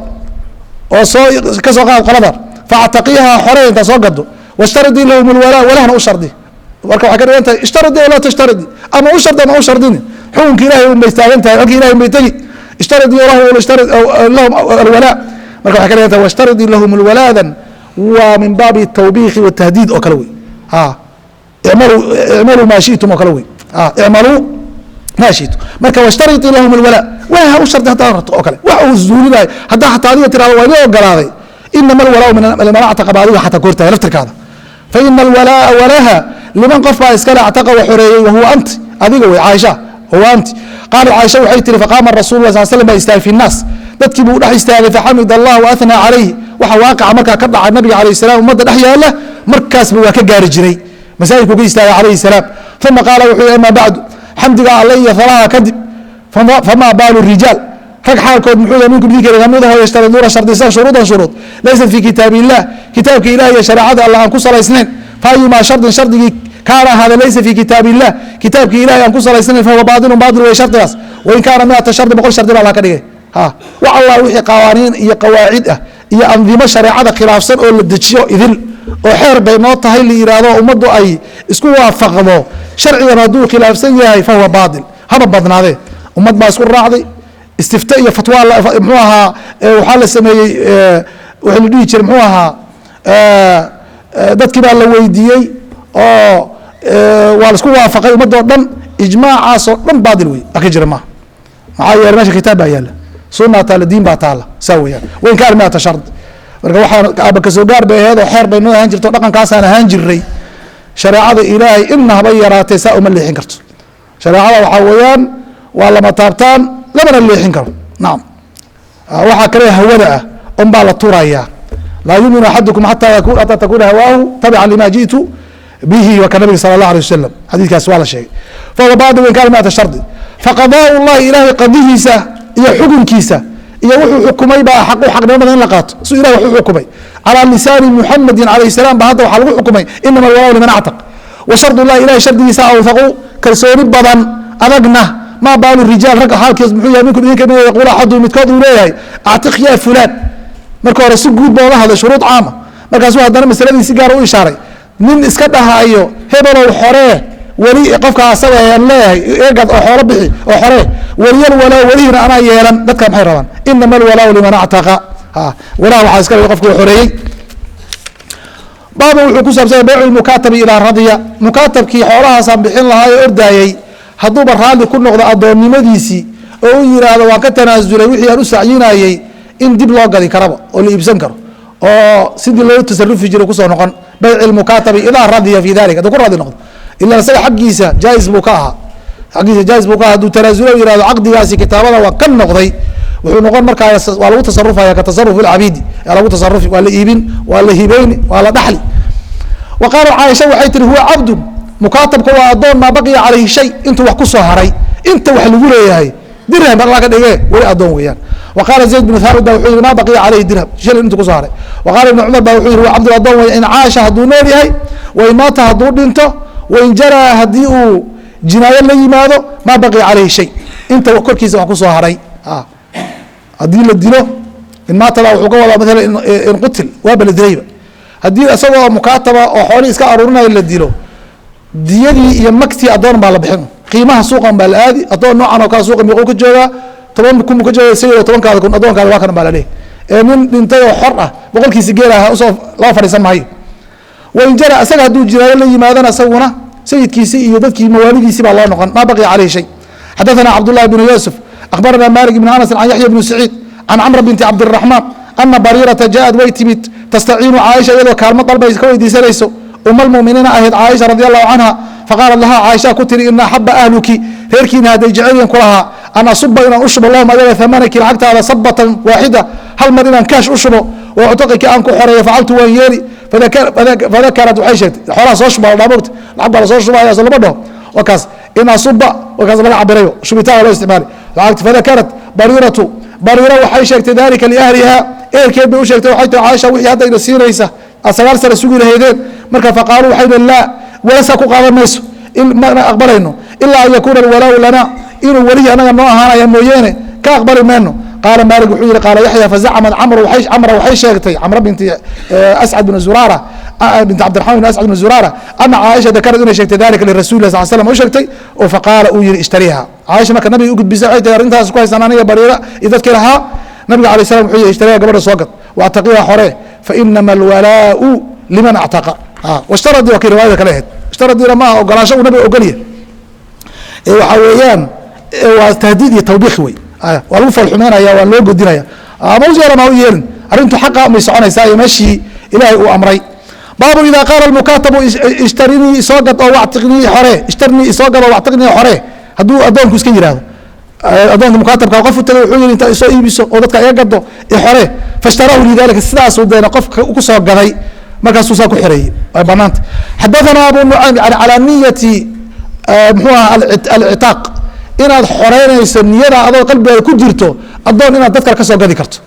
oo soo ka soo qaad qolada faactaqiiha xorey intaa soo gado washtaridii lahum lwalaa walahna u shardi marka waxay ka dhigan tahay ishtaridi o laa tashtaridi ama u shardi ama u shardini xukunka ilahay un bay taagan tahay halkii ilahay un bay tegi ishtaridii lahum alwalaa marka waxay ka dhigan tahay washtaridii lahum lwalaadan waa min baabi tawbiikhi watahdiid oo kale wey icmaluu maa shitum oo kale wey icmaluu maa shitum marka washtaridii lahum alwalaa waa u shardi haddaa rabto oo kale wax uu zuulinayo haddaa xataa adiga tirahdo waa idin ogolaaday inama alwalaau min actaqa ba adiga xataa koortahay laftirkaada faina alwalaa'a walaha liman qof baa iskale actaqa wa xoreeyey wahuwa anti adiga wey caaisha huwa anti qaalat caaisha waxay tihi faqaama rasuulu lah sal slam baa istaagay fi nnaas dadkii buu dhex istaagay faxamid allah waathnaa calayhi waxa waaqaca markaa ka dhacay nabiga calayh salaam ummadda dhex yaala markaasba waa ka gaari jiray masaajidkuu ka istaagay calayhi salaam uma qaala wuxuu yihi amaa bacdu xamdiga alle iyo falaha kadib famaa baalu rijaal rag xaalkood muxuu yahay minkum idinka gamidaho yashtariduuna shardisan shuruudan shuruud laysat fii kitaabi illah kitaabka ilaah iyo shareecada allah aan ku salaysnayn faayumaa shardin shardigii kaana ahaada laysa fii kitaabi illah kitaabka ilahi aan ku salaysnayn fahuwa baatilun baatil wey shardigaas wain kaana miata shardi boqol shardi baa allah ka dhigay wax allah wixii qawaaniin iyo qawaacid ah iyo andimo shareecada khilaafsan oo la dejiyo idil oo xeer bay noo tahay la yidhaahdo ummaddu ay isku waafaqdo sharcigan hadduu khilaafsan yahay fahuwa baatil haba badnaadee ummad baa isku raacday istifta iyo fatwa mxuu ahaa waxaa la sameeyey waxa la dhihi jiray mxuu ahaa dadkii baa la weydiiyey oo waa la isku waafaqay ummadoo dhan ijmaacaasoo dhan baatil wey ka jira maaha maxaa yeele meesha kitaab baa yaala sunaa taala diin baa taala saa weyaan wain kaana miata shard marka waxaan aaba kasoo gaar bay aheed oo xeer bay noo ahaan jirto dhaqankaasaan ahaan jiray shareecada ilaahay inna haba yaraatee saa uma leexin karto shareecada waxaa weeyaan waa lama taabtaan lamana leexin karo nacam waxaa kale hawada ah un baa la turayaa laa yuminu axadukum xataa takuna hawaahu tabican lima ji'tu bihi waa ka nabiga sala allah alay wasalam xadiidkaas waa la sheegay fahuwa baatil wain kaana miata shardi faqadaau llahi ilaahay qadihiisa iyo xukunkiisa iyo wuxuu xukumay baa xaqu xaqnimada in la qaato suu ilahi wax u xukumay calaa lisaani muxamadin calayh salaam baa hadda waxaa lagu xukumay inama alwalaa liman actaq wa shardu llahi ilahay shardigiisa awthaqu kalsooni badan adagna maa baalu rijaal ragga xaalkiis muxuu yahay minkum idinka mida yaquul axadu midkood uu leeyahay actiq yaa fulaan marka hore si guud baa oga hadlay shuruud caama markaasuu haddana masaladii si gaara u ishaaray nin iska dhahaayo hebelow xoree weli qofka asaga aan leeyahay eegad oo xoolo bixi oo xoree weliyal walaa welihina anaa yeelan dadka maxay rabaan inama alwalaau liman actaqa walaha waxaa iska qofka xoreeyey baaba wuxuu ku saabsanya baycu lmukaatabi ilaa radiya mukaatabkii xoolahaasaan bixin lahaa ee ordaayey hadduuba raalli ku noqdo addoonnimadiisii oo u yidhaahdo waan ka tanaasulay wixii aan u sacyinayey in dib loo gadi karaba oo la iibsan karo oo sidii loo tasarufi jiray kusoo noqon bayci lmukaatabi idaa radiya fi dalik hadduu ku raadi noqdo ila isaga xaggiisa jaais buu ka ahaa xaggiisa jaais buu ka ahaa hadduu tanaasulo yihahdo caqdigaasi kitaabada waa ka noqday wuxuu noqon markaa waa lagu tasarufaya ka tasaruf ilcabiidi yaa lagu tasarufi waa la iibin waa la hibeyni waa la dhaxli wa qaala caaisha waxay tihi huwa cabdun mukaatabka waa addoon maa baqiya calayhi shay intuu wax ku soo haray inta wax lagu leeyahay dirham baa laga dhige weli addoon weeyaan wa qaala zayd bnu thaabit baa wuxuu yihi maa baqiya calayhi dirham shilin intuu kusoo haray wa qaala ibnu cumar baa wuxuu yihi huwa cabdun addoon weya in caasha hadduu nool yahay wain maata hadduu dhinto wain jaraa haddii uu jinaayo la yimaado maa baqiya calayhi shay inta korkiisa wax kusoo haray haddii la dilo in maatada wuxuu ka wadaa maala in qutil waaba la dilayba haddii isagoo mukaataba oo xoolihii iska aruurinayo la dilo diyadii iyo magtii addoon baa la bixin qiimaha suuqan baa la aadi addoon noocan oo kale suuqa miiquu ka joogaa 10 kun buu ka joogaa isagoo 10kaada kun addoonkaada waa kan baa la leeyahy ee nin dhintay oo xor ah boqolkiisa geelaha usoo loo fadhiisan maayo wain jara isaga hadduu jinaayo la yimaadana isaguna sayidkiisii iyo dadkii mawaalidiisii baa loo noqon maa baqiya calayhi shay xadaثana cabdullahi bnu yuusuf akhbarana malik ibn anas can yaxya bni saciid can camra binti cabdiraxmaan ana bariirata jaaءad way timid tastaciinu caaisha iyadoo kaalmo dalbay ka weydiisanayso uma almuminiina ahayd caaisha radi allahu canha faqaalat lahaa caaisha ku tiri ina axaba ahluki reerkiina hadday jecelyan ku lahaa an asuba inaan u shubo lahum ayaga amanaki lacagtaada sabatan waaxida hal mar inaan kaash u shubo oo cutaqiki aan ku xoreeyo facaltu waan yeeli fadakarat waxay sheegtay xoolaha soo shuba dhaa mogta lacag baa lasoo shubaya so lama dhaho wakaas in asuba wakaas laga cabirayo shubitaana loo isticmaali lacagta fadakarat bariiratu bariira waxay sheegtay dalika liahliha ehelkeed bay u sheegtay waxay tahi caaisha wixii haddayna siinaysa aad 9 sano sugi lahaydeen marka faqaaluu waxay dhaheen laa walasaa ku qaadan mayso mana aqbalayno ilaa an yakuuna alwalaau lana inuu welihi anaga noo ahaanaya mooyeene ka aqbali mayno qaala maalik wuxuu yihi qaala yaxya fazacamad camra waxay sheegtay camra binti ascad bn zurara binti cabdiraxman bin ascad bn zurara ana caaisha dakarad inay sheegtay dalika lirasuuli lah sal slam u sheegtay oo faqaala uu yihi ishtariiha caaisha marka nabiga u gudbisay waxay tahay arrintaas ku haysan aniga bariira iyo dadkii lahaa nabiga alayh salam wuxuu yihi ishtariiha gabadha soo gad waataqiha hore fainama alwalaau liman actaqa washtaradii waa kii riwaayada kale ahayd ishtaradiina maaha ogolaansho uu nabiga ogolyahay ee waxaa weeyaan waa tahdiid iyo tawbiikh wey waa lagu falxumeynaya waa loo godinaya ama u yeelan ha u yeelin arrintu xaqa may soconaysaa iyo meeshii ilaahay uu amray baabu idaa qaala almukaatabu ishtarinii isoo gad oo wactiqnii xore ishtarinii isoo gad oo wactiqnii xore hadduu addoonku iska yihahdo addoonka mukaatabka qof u tagay wuxuu yihi intaa isoo iibiso oo dadka iga gado ixore fashtarahu lidalika sidaasuu deena qofka ku soo gaday markaasuu saa ku xoreeyey way banaanta xadathana abu nucaym yani calaa niyati muxuu aha alcitaaq inaad xoreynayso niyada adoo qalbigaada ku jirto addoon inaad dad kale ka soo gadi karto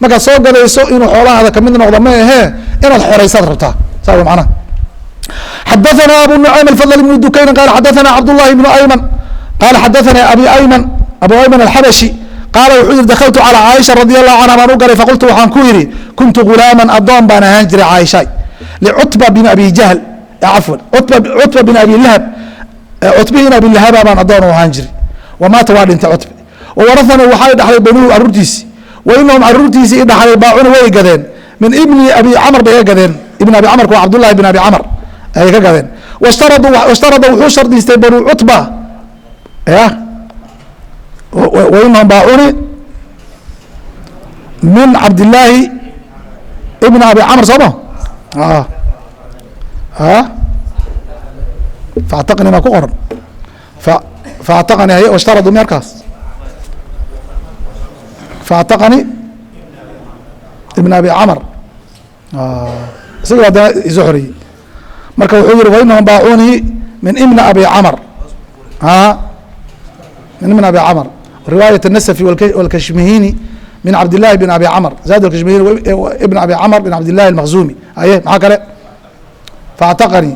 markaad soo gadayso inuu xoolahaada kamid noqdo ma ahee inaad xoreysaad rabtaa saa way macnaha xadathana abu nucaym alfadl ibnu dukayn qaala xadathana cabdullahi ibnu ayman qaala xadathana abi ayman abu ayman alxabashi qaala wuxuu yihi dakaltu calىa caaisha radi allahu canha baan u galay faqultu waxaan ku yidhi kuntu gulaaman addoon baan ahaan jiray caaisha licutba bin abi jahl cafwan cutba bin abi lahab cutbihin abi lahaba baan addoon u ahaan jiray wamaata waa dhintay cutbe wawarahanii waxay dhaxlay banuhu caruurtiisi wainahum caruurtiisii i dhaxlay baacuna way gadeen min ibni abi camr bay ka gadeen ibn abi camarka waa cabdullahi bin abi camr ayay ka gadeen washtarada wuxuu shardiistay banu cutba ya wainahum baacuni min cabdillaahi ibn abi camr sooma faactaqni maa ku qoran faactaqani haye washtaradu meerkaas faactaqani ibn abi camr isaga haddana iso xoreeyey marka wuxuu yihi wainahum baacuni min ibn abi camr min ibn abi camr riwaayة النسفي والkashmihini min cabd الlahi بn abi camr zad kashmihini ibn abi camr بn cabd الlahi الmaqzumi aye maxaa kale faactaqani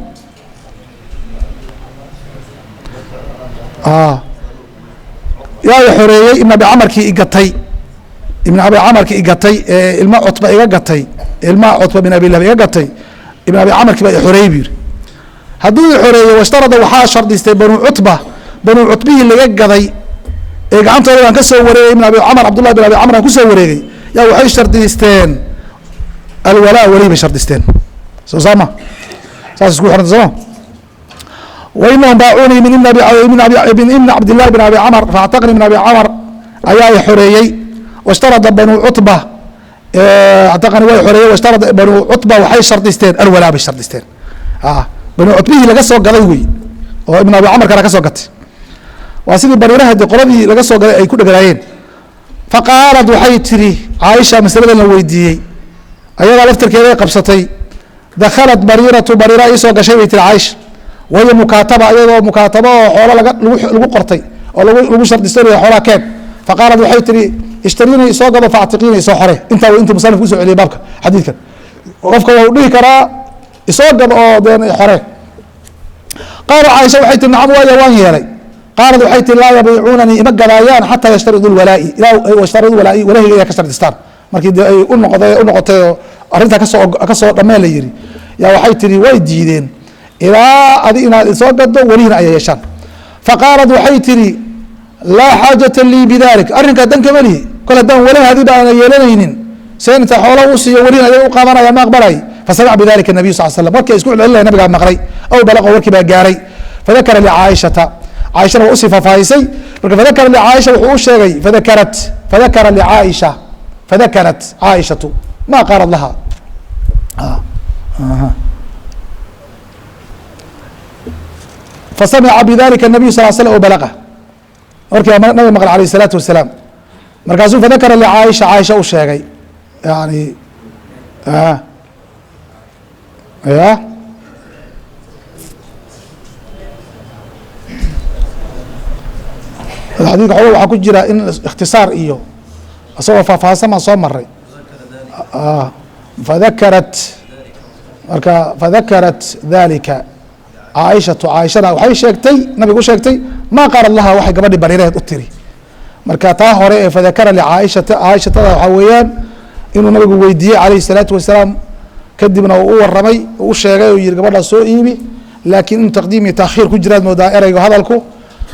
yaa xoreeyey ibn abi camarkii igatay ibn abi camarkii igatay ilma cutba iga gatay ilma cutba bin abi lahab iga gatay ibn abi camarkii baa xoreeyey bu yiri hadduu xoreeyey washtarada waxaa shardistay banu cutba banu cutbihii laga gaday ee gacantooda baan ka soo wareegay ibn abi camr cabdullahi bin abi camr aan kusoo wareegay yaa waxay shardisteen alwalaa weli bay shardisteen soo saama saas isku xiranta sooma wainahum baacuni min ibn cabdillahi bin abi camr faactaqni min abi camr ayaa xoreeyey washtarada banu cutba actaqani way xoreeyey washtarada banu cutba waxay shardisteen alwalaa bay shardisteen banu cutbihii laga soo gaday wey oo ibn abi camr kana ka soo gatay waa sidii bariiraha de qoladii laga soo galay ay ku dheganaayeen faqaalad waxay tiri caaisha masaladan la weydiiyey ayadaa laftarkeeday qabsatay dakhalat bariiratu bariira iisoo gashay bay tiri caaisha wahiyo mukaataba iyadoo mukaataba oo xoolo lagu qortay oo lagu shardistanayo xoolaa keen faqaalad waxay tiri ishtarinay isoo gado faactiqiina isoo xore intaa intii musanifku usoo celiyay baabka xadiidkan qofka waa u dhihi karaa isoo gado oo deen xore qaala caaisha waxay tiri nacam waaya waan yeelay qaalad waxay tii laa yabiicuunanii ima gadaayaan xataa yashtaridu lwalaa'i yashtaridu walaa'i walahayga inay ka shardistaan markii de ay u noqotay oo arrintaa kasoo dhammeen la yihi yaa waxay tihi way diideen ilaa adi inaad isoo gado welihina aya yeeshaan faqaalad waxay tihi laa xaajata lii bidalik arrinkaa dan kama lihi kol haddaan weli hadiba aana yeelanaynin seen inta xoola u siiyo welihina ayaga u qaadanaya ma aqbalay fasamica bidalika nabiyu sal slam markii ay isku celcelinaya nabigaa maqlay aw balaqo warkii baa gaaray fadakara licaaishata caaishana waa usii faafaahisay marka fadakara licaaisha wuxuu u sheegay fadakara licaaisha fadakarat caaishatu ma qaalad laha fasamica bidalika الnabiyu sal slam o balaqa markii baa nabi maql alayh الsalaatu wasalaam markaasuu fadakara licaaisha caaisha u sheegay yani ya xadidka xoga waxaa ku jira in ikhtisaar iyo isagoo faahfaahsan baan soo maray fadakarat marka fadakarat dalika caaishatu caaishana waxay sheegtay nabigu u sheegtay maa qaalad laha waxay gabadhii bariireed u tiri marka taa hore ee fadakara licaaishata caaishatada waxaa weeyaan inuu nabigu weydiiyey calayhi الsalaatu wasalaam kadibna uu u waramay u sheegay oo yihi gabadhaa soo iibi laakiin inuu taqdiim iyo taakhiir ku jiraad moodaa ereyga hadalku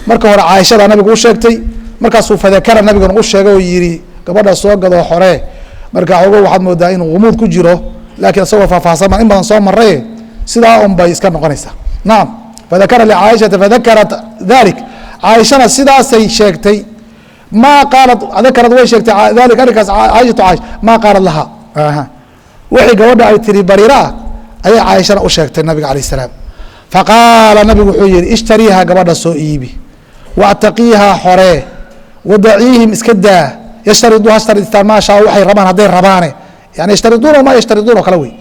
marka hore caaishada nabigu u sheegtay markaasuu fadakara nabiguna u sheegay oo yihi gabadha soo gadoo xoree marka ogo waxaad moodaa inuu gumuud ku jiro laakiin isagoo faahfaahsan baan in badan soo maray sidaa un bay iska noqonaysaa nacam fadakara licaaishata fadakarat dalik caaishana sidaasay sheegtay maa qaalad dakarad way sheegtay dalik arrinkaas caaishatu caaisha maa qaalad laha wixii gabadha ay tiri bariira ah ayay caaishana u sheegtay nabiga calayh salaam. faqaala nabigu wuxuu yihi ishtariiha gabadha soo iibi waactaqiihaa xoree wadaciihim iska daa yashtariduu ha shtaridistaan maa shaa waxay rabaan hadday rabaane yani yashtariduuna maa yashtariduun oo kale wey.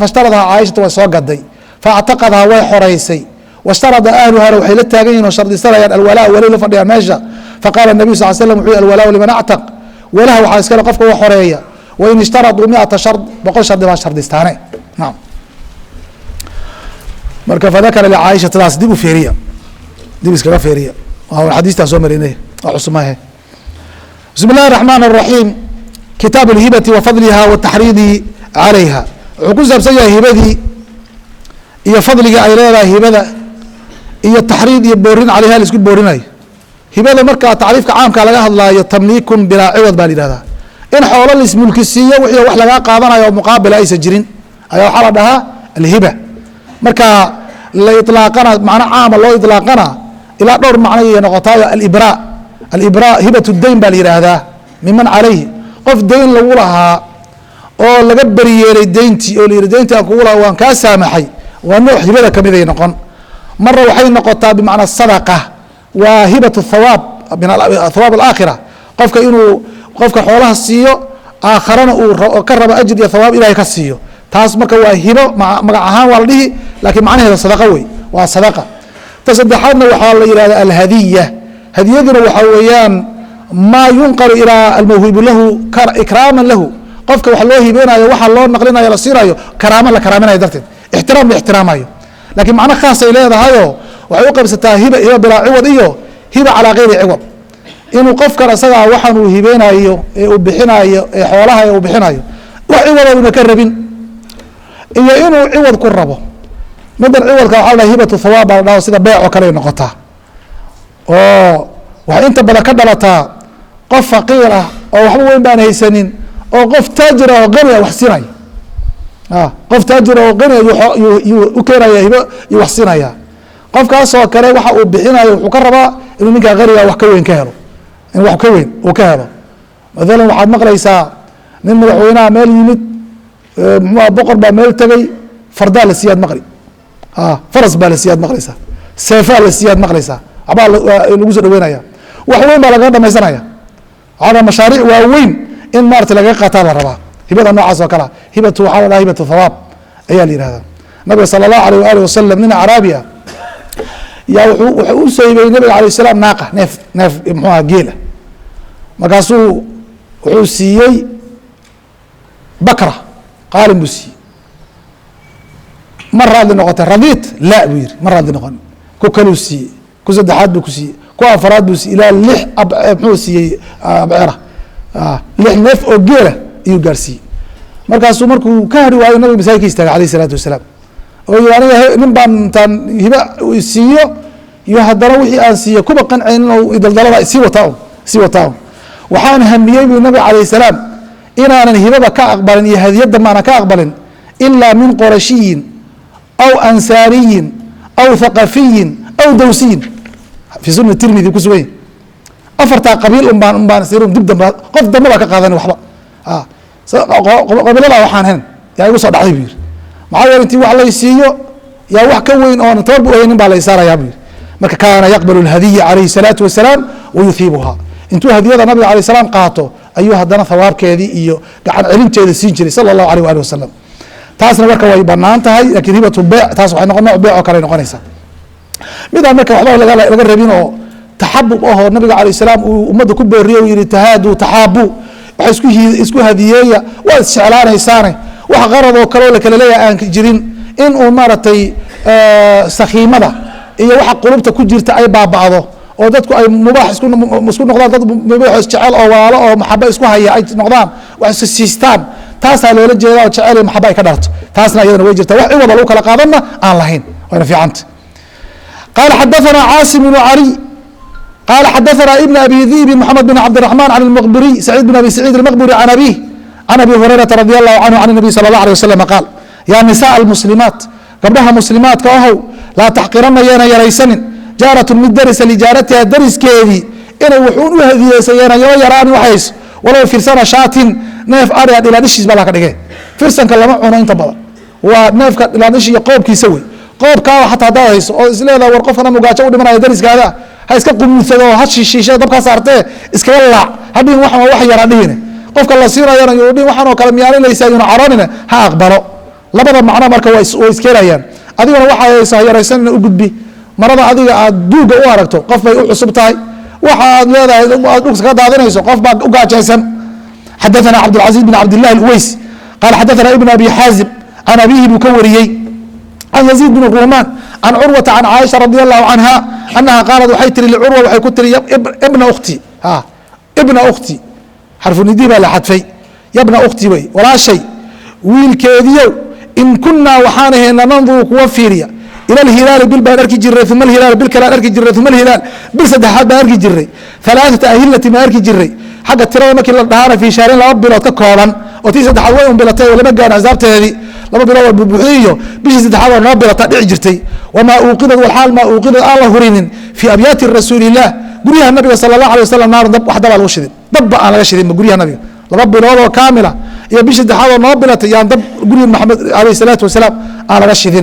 fashtaradaha caaishatu way soo gaday faactaqadhaa way xoreysay washtarada ahluhana waxay la taagan yihin oo shardisanayaan alwalaa walay la fadhiyaan meesha. faqaala nabiyu sal slam wuxuu yihi alwalaa liman actaq walaha waxaa iskale qofka u xoreeya wain ishtaraduu 100 shard 100 shardi baa shardistaane. naam marka fadakara licaayisha tadaas dib u feeriya dib iskaga feeriya waa xadiistaa soo marinay waa cusmahe. bismi اllahi الرaحmaan الرaحiim kitaab اlhibati wa fadliha wa taxriidi calayha wuxuu ku saabsan yahay hibadii iyo fadligii ay leedahay hibada iyo taxriid iyo boorin calayha la isku boorinayo. hibada markaa tacriifka caamka laga hadlaayo tamliikun bilaa ciwad baa la yihahdaa in xoolo laismulki siiyo wixii wax lagaa qaadanayo oo muqaabila aysan jirin ayaa waxaa la dhahaa alhiba. marka la ilaaqana macno caama loo ilaaqana ilaa dhowr macno ayay noqotaayo alibraa hibat dayn baa la yidhaahdaa miman calayhi qof dayn lagu lahaa oo laga beriyeelay deyntii oo la yihi deyntii aan kugu lahaa waan kaa saamaxay waa nooc hibada kamid ay noqon. marna waxay noqotaa bimacna sadaqa waa hibat thawaab min thawaab alaakhira qofka inuu qofka xoolaha siiyo aakharana uu ka rabo ajir iyo thawaab ilahay ka siiyo taas marka waa hibo magac ahaan waa la dhihi laakiin macnaheeda sadaqa wey waa sadaqa. ta saddexaadna waxaa la yihahda alhadiya hadiyaduna waxaa weeyaan maa yunqalu ilaa almawhibu lahu ikraaman lahu qofka wax loo hibeynayo waxa loo naqlinayo la siinayo karaama la karaaminayo darteed ixtiraam la ixtiraamayo laakiin macno khaasay leedahayo waxay u qaybsataa hiba bilaa ciwad iyo hiba calaa kayri ciwad inuu qofkan isagaa waxaan uu hibeynayo ee uu bixinayo ee xoolaha ee uu bixinayo wax ciwada una ka rabin iyo inuu ciwad ku rabo. midan ciwadka waxaa la hibatu thawaab baa la dhaho sida beec oo kale ay noqotaa oo waxay inta badan ka dhalataa qof faqiir ah oo waxba weyn baan haysanin oo qof taajir ah oo qani ah wax siinaya qof taajir oo qani yuu u keenaya hibo yuu wax siinaya qofkaasoo kale waxa uu bixinayo wuxuu ka rabaa inuu ninkaa qaniga wax ka weyn ka helo in wax ka weyn uu ka helo. mathalan waxaad maqlaysaa nin madaxweynaha meel yimid muxuuha boqor baa meel tegay fardaa la siiyaad maqli faras baa la siiyaad maqlaysaa seefaa la siiyaad maqlaysaa waxbaa lagu soo dhaweynaya wax weyn baa lagaga dhamaysanaya waxaa mashaariic waaweyn in maarata lagaga qaataa la rabaa hibada noocaas oo kalea hibatu waxaa la dhaha hibatu thawaab ayaa la yihahdaa. nabiga sala allahu alayh waali wasalam nin acraabi ah yaa wuxuu u soo hibeyey nabiga alayh salaam naaqa neef muxuuha geela markaasuu wuxuu siiyey bakra qaalin buu siiyey ma raadli noqotay radiit la buu yihi ma raadli noqon ku kaluu siiyey ku saddexaad buu ku siiyey ku afaraad buu siiyey ilaa 6 muxuu siiyey abcera 6 neef oo geela ayuu gaarsiiyey. markaasuu markuu ka hari waayo nabiga masaajidka istaagay alayh salaatu wasalaam oo yii aniga nin baan intaan hiba siiyo iyo haddana wixii aan siiyo kuba qancaynin oo daldalada sii wataa un waxaan hamiyey buu nabiga calayh salaam inaanan hibada ka aqbalin iyo hadiyadda maanan ka aqbalin ilaa min qorashiyin aw ansaariyin aw thaqafiyin aw dawsiyin fi sunna tirmidi ku sugan afartaa qabiil unbaan sirun dib dambe qof dambe baa ka qaadan waxba qabiilada waxaan hayn yaa igu soo dhacday buu yiri maxaa yeele intii wax lay siiyo yaa wax ka weyn oon tabar bu haynin baa lay saarayaa buu yiri. marka kaana yaqbalu alhadiya calayhi salaatu wasalaam wayuhiibuha intuu hadiyada nabiga alayh salaam qaato ayuu haddana thawaabkeedii iyo gacan celinteeda siin jiray sala allahu alayh waali wasalam. taasna marka way banaan tahay lakiin hibatu beyc taas waxay noqon nooc beyc oo kale noqonaysaa midaan marka waxba laga rabin oo taxabub ahoo nabiga alayh salaam uu ummadda ku booriye u yihi tahaadu taxaabu waxa isku hadiyeeya waad isjeclaanaysaane wax qarad oo kaleo la kala leeyahay aan jirin in uu maaragtay sakiimada iyo waxa qulubta ku jirta ay baaba'do oo dadku ay mubaax isku noqdaan dad mubaax isjecel oo waalo oo maxaba isku haya ay noqdaan wax is siistaan taasaa loola jeeda oo jecel iyo maxaba ay ka dharto taasna iyadana way jirta wax ciwada lagu kala qaadanna aan lahayn wayna fiicanta. qaala xadaثana caasim bnu cali qaala xadaثana ibn abi dhibi moxamed bin cabdiلرaحman can اlmqburiy saciid bin abi saciid اlmqburi can abi hurayrata radi allahu canhu can الnabiy salى اllah alيه wasalam qaal yaa nisaء اlmuslimaat gabdhaha muslimaadka ahow laa taxqirana yeena yaraysanin jaaratun mid darisa lijaaratiha dariskeedii inay wuxuun u hadiyeysa yeena yaro yaraan waxayso walow firsana shaatin neef ariga dhila dhishiis baa la ka dhigee firsanka lama cuno inta badan ونافك لانشي قوب كي يسوي قوب كا حتى هذا هيس إسلام ورقف أنا مقاطع ودمنا يدرس كذا هاي إسكت قوم مثلا هاتش الشيشة دبكة صارته إسكت الله هذه وحي يرانينه قفك الله سيرا يراني وحنا وكلام يعني ليس ينعراننا ها أخبره لبض معنا مركب ويسكيرا يعني هذه وحي يرسلن وجود به مرضى هذه دوجا واركتو قف بي عصبتاي واحد هذا دوكس كذا هذا يسوق قف بقى وقاجسم حدثنا عبد العزيز بن عبد الله الأويسي قال حدثنا ابن أبي حازم عن أبيه بكوريي عن يزيد بن الرومان عن عروة عن عائشة رضي الله عنها أنها قالت وحيت لي لعروة وحيكت لي ابن أختي ابن أختي حرف النديب على حتفي يا ابن أختي وي ولا شيء ويلكيديو إن كنا وحانه ننظر كوفيريا إلى الهلال بالبان أركي جري ثم الهلال بالكلام أركي جري ثم الهلال بالسدحات بان أركي جري ثلاثة أهلة ما أركي جري حق الترى ما كل الدهار في شهرين لرب بلا تكولا وتي سدحات وين بلا تي ولا بقى عزابت هذه لما بلا بالبحرية بيجي سدحات رب بلا تدع جرتي وما أوقدت والحال ما أوقدت الله هرين في أبيات الرسول الله قريها النبي صلى الله عليه وسلم نار ضب واحدة على الوشد ضب على الوشد قريها النبي رب بلا كاملة يا بيجي سدحات رب بلا تي ضب قريه محمد عليه الصلاة والسلام على الوشد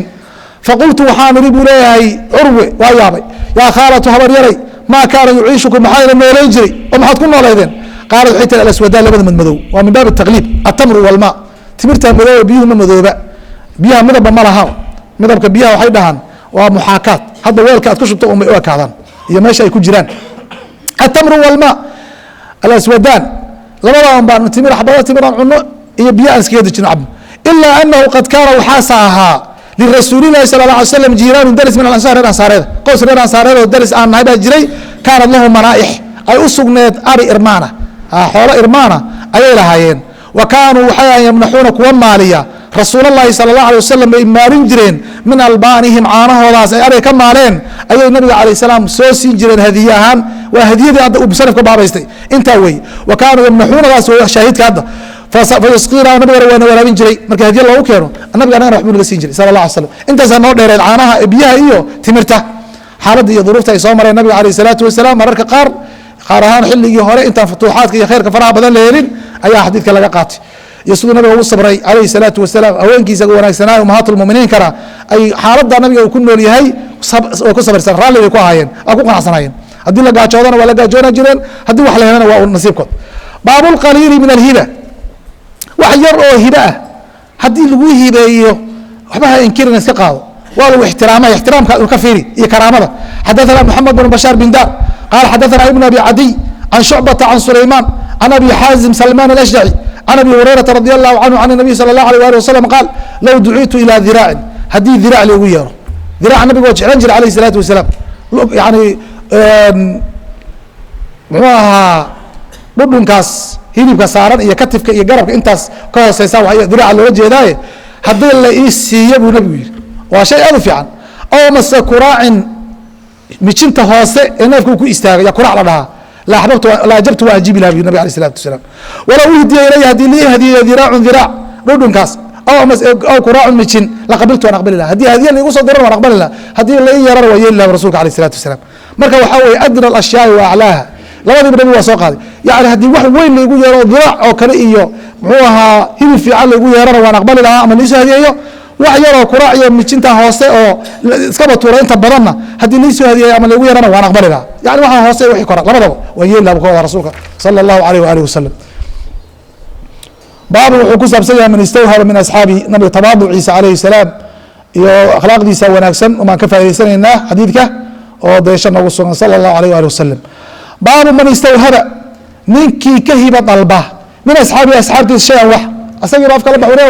فقلت وحان ربو ليهي عروة ويابي يا خالة هبر يري ما كان يعيشكم محايا لما يجري وما حد كنا ليذين قالت حتى الأسودان لبدا من مذو ومن باب التغليب التمر والماء تمرتها مذو بيهم من مذوبة بيها مذب مالها مذب بيها وحيدهان ومحاكاة هذا ويلك أتكشف تقوم بإيواك هذا هي ماشي يكون جيران التمر والماء الأسودان لبدا بان تمر حبات تمر عنه هي بيها أنسكيد جنعب إلا أنه قد كان وحاسها للرسول الله صلى الله عليه وسلم جيران درس من الأنصار الأنصار قوس الأنصار ودرس عن هذا الجري كانت لهم منائح أي أسقنات أري إرمانة حول إرمانة أي لهايين وكانوا حيا يمنحون قوام مالية رسول الله صلى الله عليه وسلم إمارين جرين من ألبانهم عانه وضاس أري كم مالين أي النبي عليه السلام سوسي جرين هديهان وهدية بسنة كبار يستي انتهوي وكانوا يمنحون راس شهيد كذا فيسقينا النبي ولا من جري مركا هدي الله كيرو النبي انا راح بيقول سين جري صلى الله عليه وسلم انت سنو دheereed caanaha biyaha iyo timirta xaalada iyo duruufta ay soo mareen nabiga kaleey salaatu wasalaam mararka qaar ahaan xilligii hore inta futuuxaadka iyo khayrka faraha badan leerin ayaa xadiidka laga qaatay iyo sidoo nabiga uu sabray kaleey salaatu wasalaam haweenkiisa wanaagsanaa ummatul muuminiin kara ay xaalada nabiga uu ku nool yahay oo ku sabarsan raali ku ahaayeen aku qanacsanaayeen hadii la gaajoodana waa la gaajoona jireen hadii wax la helana waa nasiibkood baabul qaliil min al-hiba وحير أو هباء هدي لو هباء وحبها إنكرنا استقاض ولو احترام الكفيري كرامة حدثنا محمد بن بشار بن دار قال حدثنا ابن أبي عدي عن شعبة عن سليمان عن أبي حازم سلمان الأشجعي عن أبي هريرة رضي الله عنه عن النبي صلى الله عليه وسلم قال لو دعيت إلى ذراع هدي ذراع لويره ذراع النبي وجه رنجل عليه الصلاة والسلام يعني بدون كاس hilibka saaran iyo katifka iyo garabka intaas ka hooseysa waxa diraaca loo jeedaa hadii la isiiyo buu nabigu yiri waa shay aad u fiican oo masakuraacin mijinta hoose ee neefku ku istaagay quraac la dhaha la xababtu la jabtu waajibi nabi alayhi salatu wasalam wala wihdi ilayhi hadii li hadiya diraacun diraac dhudhunkaas oo quraacun mijin la qabiltu aan aqbali laha hadii hadiya la igu soo diran waan aqbali laha hadii la yarar waa yeelay rasuulka alayhi salatu wasalam marka waxa way adna al-ashyaa wa a'laha labadii nabi waa soo qaaday yaani hadii wax weyn la igu yeero diraac oo kale iyo muxuu ahaa hilib fiican la igu yeerana waan aqbali lahaa ama liisoo hadiyeeyo wax yar oo quraac iyo mijinta hoose oo iska batuura inta badanna hadii liisoo hadiyeeyo ama la igu yeerana waan aqbali lahaa yaani waxa hoose wixii kora labadaba waa yeelay ko rasuulka sallallahu alayhi wa alihi wasallam baabu wuxuu ku saabsan man istawhaba min asxaabi nabi tabaadu ciisa alayhi salaam iyo akhlaaqdiisa wanaagsan oo ma ka faa'iideysanayna xadiidka oo deesha nagu sugan sallallahu alayhi wa alihi wasallam باب من استوهب منك كهب طلبه من أصحابي الشيء واحد أصير أفكار بحوله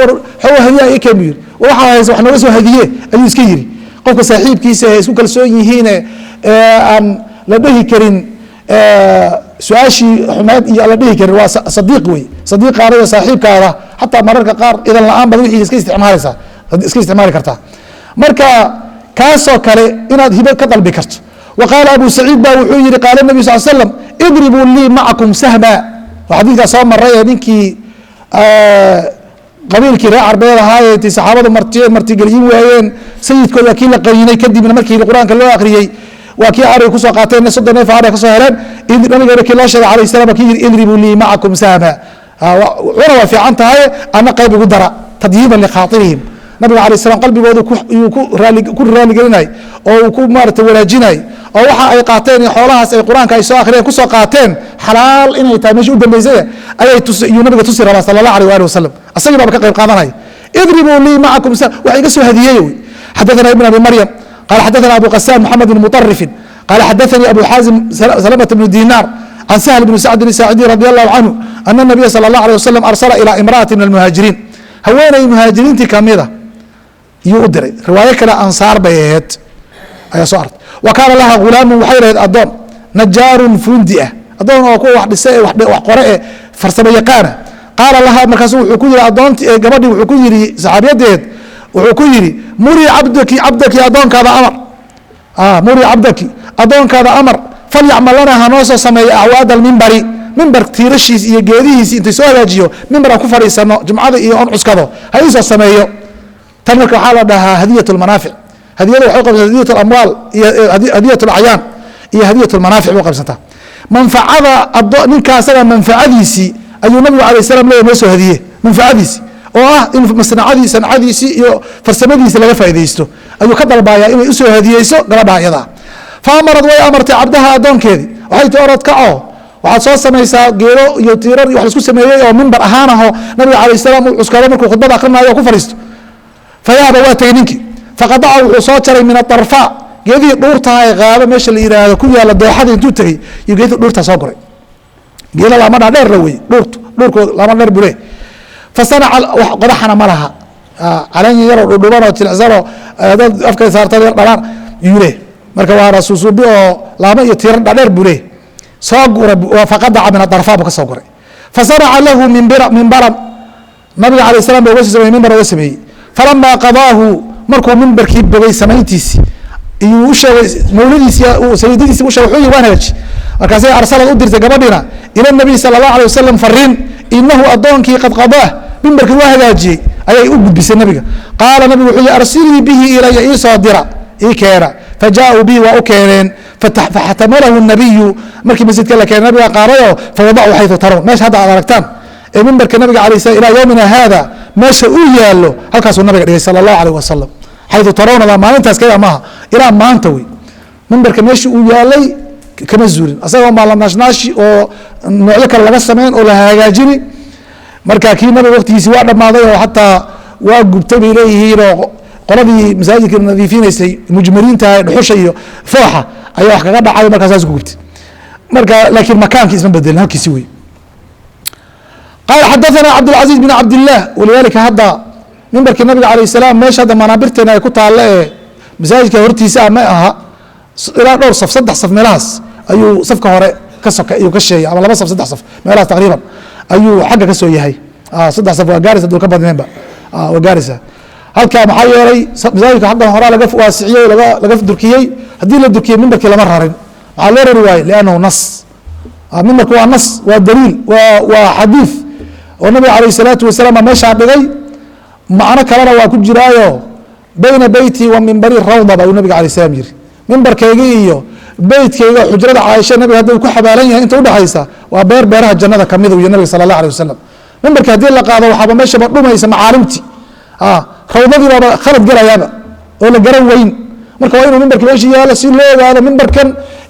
هو هدية كبير وواحد وإحنا نسوي هدية اللي يسكيري قف صاحب كيسة سوق السوي هنا أن لديه كرين سؤاشي حماد لديه كرين صديق قارئ صاحب كاره حتى مرة قار إذا الآن بدوي يسكي استعمال كرتا مركا كاسو كله إن هبة كطل بكرت وقال أبو سعيد باوحير قال النبي صلى الله عليه وسلم اضربوا لي معكم سهما وحديث صوم مرة نينكي قبيل كراع عربية هاي صحابة مرتي قليين وهين سيد كل وكيل قيني كدي من مركي القرآن كله آخرية وكي عاري كسو قاتين صد نيف عاري كسو هلان إذن أنا قال كلا شرع عليه السلام كي اضربوا لي معكم سهما وروى في عنت هاي أنا قيب قدرة تدييبا لخاطرهم nabiga alayh salam qalbigooda ku raaligelinay oo uu ku maarata wanaajinay oo waxa ay qaateen iyo xoolahaas ay qur-aanka ay soo akhriyeen kusoo qaateen xalaal inay tahay meesha u dambaysay ayuu nabiga tusi rabaa sala allah alayh waali wasalam asagii baaba ka qayb qaadanaya idribuu lii macakum waxa iga soo hadiyey wey xadathana ibn abi maryam qala xadathana abu qasaan moxamed bn muطarifin qala xadathanii abu xaazim salamata bnu dinaar can sahl bni sacdin saacidi radi allahu canhu ana nabiya sala allah alayh wasalam arsala ilaa imra'ati min almuhaajiriin haweeney muhaajiriintii kamida yuu u diray riwaayo kale ansaar bay ahayd ayaa soo artay wa kaana laha hulaamun waxay lahayd addoon najaarun fuundi ah addoon oo kuwa wax dhisa wax qore ee farsamo yaqaana qaala laha markaasu wuxuu ku yidhi addoontii gabadhii wuxuu ku yidhi saxaabiyadeed wuxuu ku yidhi murii cabdaki addoonkaada amar murii cabdaki addoonkaada amar falyacmal lana hanoo soo sameeyo acwaada almimbari mimbar tiirashiis iyo geedihiisi intay soo hagaajiyo mimbar aan ku fadhiisano jumcada iyo on cuskado ha ii soo sameeyo tan marka waxaa la dhahaa hadiyat lmanaafic hadiyada waxay qabsata hadiyat lamwaal iyo hadiyat lacyaan iyo hadiyat lmanaafic bay qabsantaa manfacada ninka asaga manfacadiisii ayuu nabigu alayh salam leeyahy noo soo hadiye manfacadiisii oo ah in masnacadii sancadiisii iyo farsamadiisi laga faaidaysto ayuu ka dalbayaa inay usoo hadiyeyso gabadha iyada fa amarad way amartay cabdaha addoonkeedii waxay ti orod kaco waxaad soo samaysaa geedo iyo tiirar iyo wax laisku sameeyey oo mimbar ahaan aho nabiga alayh salam uu cuskado markuu khudbada akrinayo oo ku fadhiisto fayaaba waa tegey ninkii faqadaca wuxuu soo jaray min aarfa geedihii dhuurtaha ee qaado meesha la yidhaahdo ku yaala dooxada intuu tegey iyo geedii dhuurtaa soo goray geeda lama dhaadheer la wey dhuurkooda lama dheer bule fasanaca qodaxana ma laha caleen yaroo dhudhubanoo jilicsanoo dad afka saarta dhalaan yuu le marka waana suusuubi oo laamo iyo tiirar dhaadheer bule soo guray faqadaca min aarfa buu ka soo goray fasanaca lahu mimbaran nabiga alayh salam ba uga soo sameeyey mimbar uga sameeyey falamaa qadaahu markuu mimbarkii bogay samayntiisi iyuu usheegay mawladiisi sayidadiisi usheegay wuxuu waan hagaaji markaasay arsalad u dirtay gabadhina ila nabiy sala allahu alayh wasalam fariin inahu addoonkii qad qadaah mimbarkii waa hagaajiyey ayay u gudbisay nabiga qaala nabigu wuxuu yihi arsilii bihi ilaya ii soo dira ii keena fajaauu bihi waa u keeneen faxtamalahu nabiyu markii masjidka la keenay nabiga qaadayo fawadacu xaytu tarown meesha hadda aad aragtaan ee mimbarka nabiga alayh salam ilaa yowmina haada meesha uu yaalo halkaasuu nabiga dhigay sala allahu alayh wasalam xaytu tarownada maalintaas kaya maaha ilaa maanta wey mimbarka meeshii uu yaalay kama zuulin asagoo maa la naashnaashi oo noocyo kale laga samayn oo la hagaajini marka kii nabiga waqtigiisi waa dhammaaday oo xataa waa gubtay bay leeyihiin oo qoladii masaajidka nadiifinaysay mujmiriinta dhuxusha iyo fooxa ayaa wax kaga dhacay markaa saas ku gubtay marka laakiin makaankii isma bedelin halkiisi wey qaala xadaثana cabdالcaزيز بn cabdالlah walidalika hadda mimbarkii nabiga alayه الsalaam meesha hadda manaabirteena ay ku taalla ee masaajidka hortiisa ma aha ilaa dhowr saf 3 saf meelahaas ayuu safka hore ka soka ayuu ka sheegay ama 2 saf 3 saf meelahaas taqriiban ayuu xagga ka soo yahay 3 saf waa gaarisa dul ka badneenba waa gaarisa halkaa maxaa yeelay masaajidka xaggan horaa laga waasiciyey laga durkiyey haddii la durkiyey mimbarkii lama rarin waxaa loo rari waaye liannahu nas mimbarku waa nas waa daliil waa xadiid oo nabiga alayh الsalaatu wasalaam baa meeshaa dhigay macno kalena waa ku jiraayo bayna beyti wa mimbari rawda ba uu nabiga alayh salam yiri mimbarkayga iyo beytkayga xujrada caaisha nabiga hadda uu ku xabaalan yahay inta udhexaysa waa beeraha jannada kamida iyo nabiga sala allah alayh wasalam mimbarka haddii la qaado waxaaba meeshaba dhumaysa macaalimtii rawdadii baaba khalad gelayaaba oo la garan weyn marka waa inuu mimbarki meesha yaalo si loo ogaado mimbarkan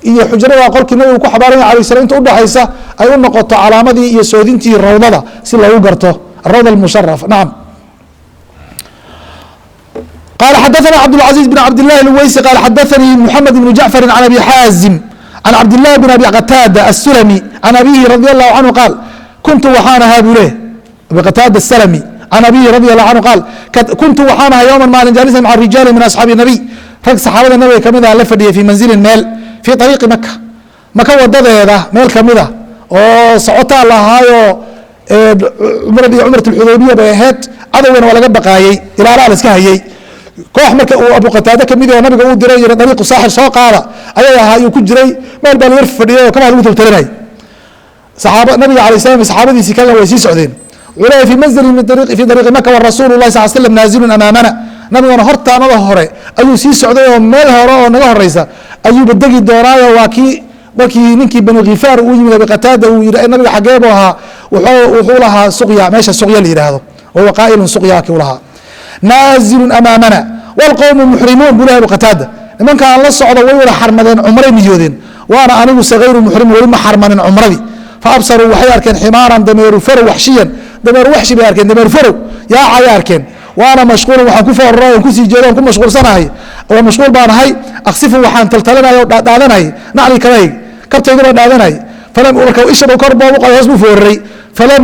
iyo xujrada qolkii nabigu ku xabaaran yahay alayh salam inta udhexaysa ay u noqoto calaamadii iyo soodintii rawdada si loogu garto arawda almusharaf nacam قال xdثna cبدالعزيز بن cبدالله الweyسي قال xdثnي محمد بن جعفر عن أبي xاaزم عن cبدالله بن أبي qتاadة السلمي عن أبيه رضي الله عنه قال كنت waxaan ahaa buu le أبي qتاadة السلمي عن أبيه رضي الله عنه قال كنت waxaan ahaa يوما maalin جالسا مع الرiجاaل من أصحاaب النبي rag saxaabada nabiga kamid ah la fadhiyay fي manزiلin meel في طريiqi maka maka wadadeeda meel kamida oo socotaa lahaayo cumradii cumraة الxudaybiya bay ahayd cadowgana waa laga baqaayey ilaalaa la iska hayey koox marka uu abu qataade kamid oo nabiga uu diray yiri dariiqu saaxir soo qaada ayay ahaa ayuu ku jiray meel baa laga fadhiyay oo kama lagu taltalinay saxaaba nabiga alayhi salaam saxaabadiisi kale way sii socdeen wala fi manzil min dariiq makka wa rasuulullaahi sallallahu alayhi wasallam naazilun amaamana nabiguna hortaanada hore ayuu sii socday oo meel hore oo naga horeysa ayuu badagi doonaayo waa kii markii ninkii bani khifaar uu yimid abu qataade uu yiri nabiga xageebo ahaa wuxuu lahaa suqya meesha suqya la yiraahdo oo qaa'ilun suqya kii lahaa naazilun amaamana waalqowmu muxrimuun buu ilahay qataada nimankaan la socda way wada xarmadeen cumray niyoodeen waana anigu sagayru muxrim weli ma xarmanin cumradii faabsaruu waxay arkeen ximaaran dameeru farow waxshiyan dameeru waxshi bay arkeen dameeru farow yaacay arkeen waana mashquulun waxaan ku foorray aan kusii jeedo aan ku mashquulsanahay oo mashquul baan ahay aqsifu waxaan taltalanaya oo dhaadanayay nacli kabayg kabtayda baan dhaadanayay falam marka ishaba kor baa u qaday hoos buu foorray falam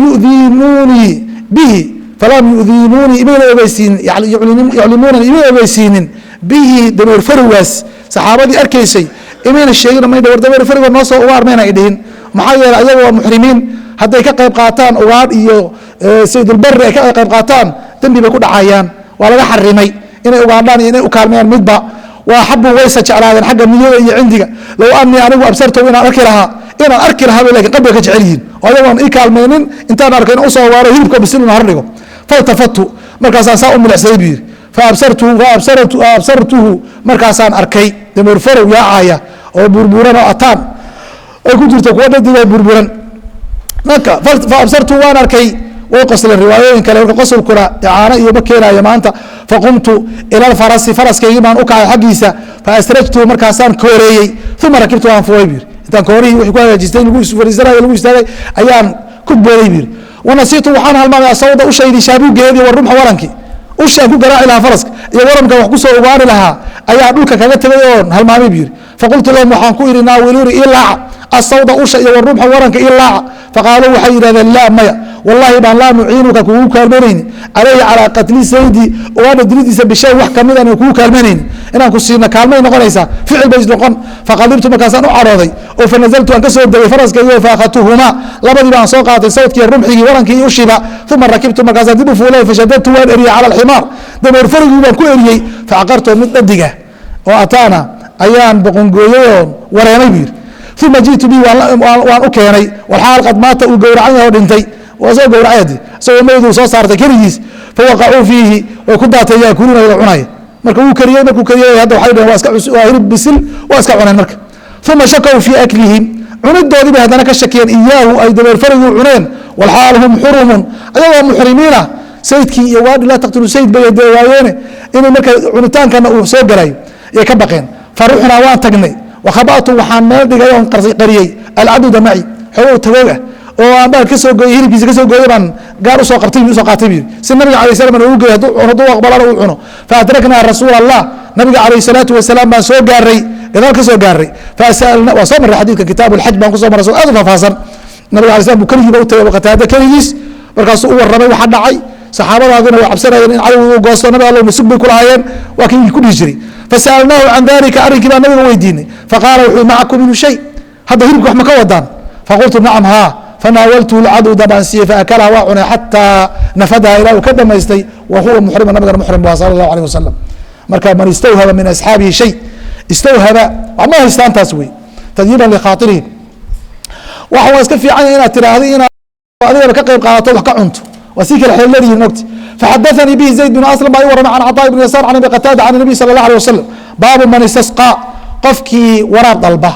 yu'dinuunii bihi falam yu'dinuunii imayna ogeysiinin yuclimuuna imayna ogeysiinin bihi dameer farowgaas saxaabadii arkaysay imayna sheegin maydha war dameer farowga noo soo uga armayna ay dhihin maxaa yeelay ayaga waa muxrimiin hadday ka qayb qaataan ugaadh iyo saydulbari ay ka qayb qaataan dembi bay ku dhacayaan waa laga xarimay inay ugaadhaan iyo inay u kaalmeeyaan midba waa xabu waysa jeclaadeen xagga niyada iyo cindiga low anii anigu absartow inaan arki lahaa bay lakin qalbiga ka jecel yihiin oo ayagoon ii kaalmaynin intaan arko in usoo waaro hilibka bisil in hordhigo faltafatu markaasaan saa u milicsaday buu yidhi faabsartuhu markaasaan arkay dameer farow yaacaya oo burburan oo ataan ay ku jirto kuwa dhadiga burburan marka faabsartuhu waan arkay way qosleen riwaayooyin kale marka qosolkuna icaano iyo ma keenayo maanta faqumtu ila alfarasi faraskaygii baan u kacay xaggiisa faasrajtuhu markaasaan kooreeyey uma rakibtu waan fuulay buu yidhi intaan koorihii wixii ku hagaajistay lagu fariisanayo lagu istaagay ayaan ku booday buu yidhi wanasiitu waxaan halmaamay asawda ushaydii shaabugeedii war rumxa warankii ushaan ku garaaci lahaa faraska iyo waranka wax ku soo ugaani lahaa ayaa dhulka kaga tegay oon halmaamay buu yidhi faqultu lahum waxaan ku idhi naawiluuni ii laaca asawda usha iyo warumxa waranka ii laaca faqaaluu waxay yidhahdeen laa maya wallahi baan laa nuciinuka kugu kaalmanayni calayhi calaa qatli saydi ugaadha dilidiisa bishay wax kamid aan kugu kaalmanayni inaan ku siina kaalmay noqonaysaa ficil bay noqon faqadibtu markaasaan u cadhooday oo fanazaltu aan ka soo degay faraskaygo faakhatuhumaa labadii baan soo qaatay sawdkii rumxigii warankii iyo ushiba uma rakibtu markaasaan dib u fuulay fashadadtu waan eriyey cala alximaar dameer farigii baan ku eriyey facaqartoo mid dhadiga oo ataana ayaan boqongooyey oon wareemay buu yidhi uma ji'tu bihi waan u keenay walxaal qad maata uu gowracan yahay oo dhintay waa soo gowracay haddi isagoo mayduu soo saartay keligiis fawaqacuu fiihi way ku daateen yaakuluuna wada cunaya marka wuu kariyey markuu kariyey hadda waxay dhaheen waa hilib bisil waa iska cuneen marka uma shakow fii aklihim cunidoodii bay haddana ka shakiyeen iyaahu ay dameer fariguu cuneen walxaal hum xurumun ayagoo muxrimiina sayidkii iyo waadhi laa taqtulu sayid bay dee waayeene inay marka cunitaankana uu soo galayo ayay ka baqeen faruxnaa waan tagnay wakhaba'tu waxaan meel dhigay oon qariyey alcaduda maci xogow tagoog ah oo aan baan ka soo gooyey hilibkiisa ka soo gooyey baan gaar usoo qabtay usoo qaatay buu yidhi si nabiga alayh salam ugu geey hadduu aqbalana uu cuno faadraknaa rasuula allah nabiga calayh salaatu wasalaam baan soo gaaray gadaal ka soo gaaray fasalna waa soo marray xadiidka kitaabu lxaj baan kusoo marray aad u faahfaahsan nabiga alay slam buu keligiiba u tagay qataada keligiis markaasuu u warramay waxa dhacay saxaabadaadina way cabsanayeen in caligu uu goosto nabiga allow masug bay ku lahaayeen waa kii ku dhihi jiray fasa'alnaahu can dalika arrinkii baa nabiga weydiinay faqaala wuxuu macakum minhu shay hadda hilibka wax ma ka wadaan faqultu nacam haa fanaawaltuhu lcaduda baan siiyey faakalaha waa cunay xataa nafadaha ilaa uu ka dhamaystay wa huwa muxrima nabigana muxrim waa sala allahu alayh wasalam marka man istawhaba min asxaabihi shay istawhaba wax ma haystaan taas wey tadyiiban likhaatirihim waxa waa iska fiican yahay inaad tiraahdo inaad adigaba ka qayb qaadato wax ka cunto waa sii kala xeel leedihiin mogti faxadaثanii bihi zayd bn aslam baa ii warramay can caطaa ibn yasaar can abi qataada can nabiy sala اllah alيه wasalam baabu man istasqaa qofkii waraab dalba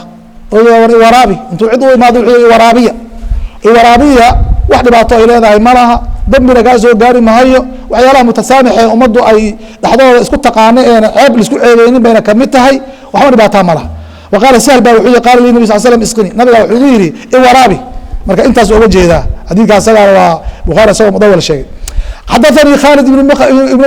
waraabi intuu cid u imaado waraabiya waraabiya wax dhibaato ay leedahay ma laha dembina kaa soo gaari mahayo waxyaalaha mutasaamixee ummaddu ay dhexdooda isku taqaano eena ceeb laisku ceebeynin bayna kamid tahay waxba dhibaataa ma laha waqaala sahl baa wuxuu yihi qaala li nabi sal slam isqini nabiga wuxuu igu yidhi iwaraabi marka intaas oga jeedaa xadiidka asagaana waa bukhaari asagoo mudawal sheegay xadaثanii khaalid ibn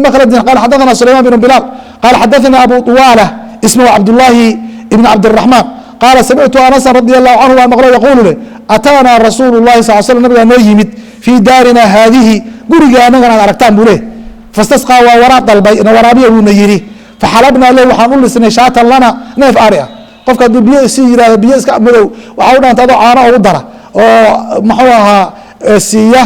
makhdin qala xadaثana sulayman bn bilaal qala xadaثana abu طuwaala ismahu cabdullaahi ibn cabdالraxmaan qaala samictu anasan radi allahu canhu waa maqlo yaquulu leh ataanaa rasuulu lahi sal slam nabigaa noo yimid fii daarina haadihi guriga anagan aad aragtaan buu leh fastasqaa waa waraab dalbay waraabiya wuuna yidhi faxalabnaa leh waxaan u lisnay shaatan lana neef ari ah qofka hadduu biyo si yihahdo biyo iska madow waxaa u dhanta adoo caano ugu dara oo muxuu ahaa siiya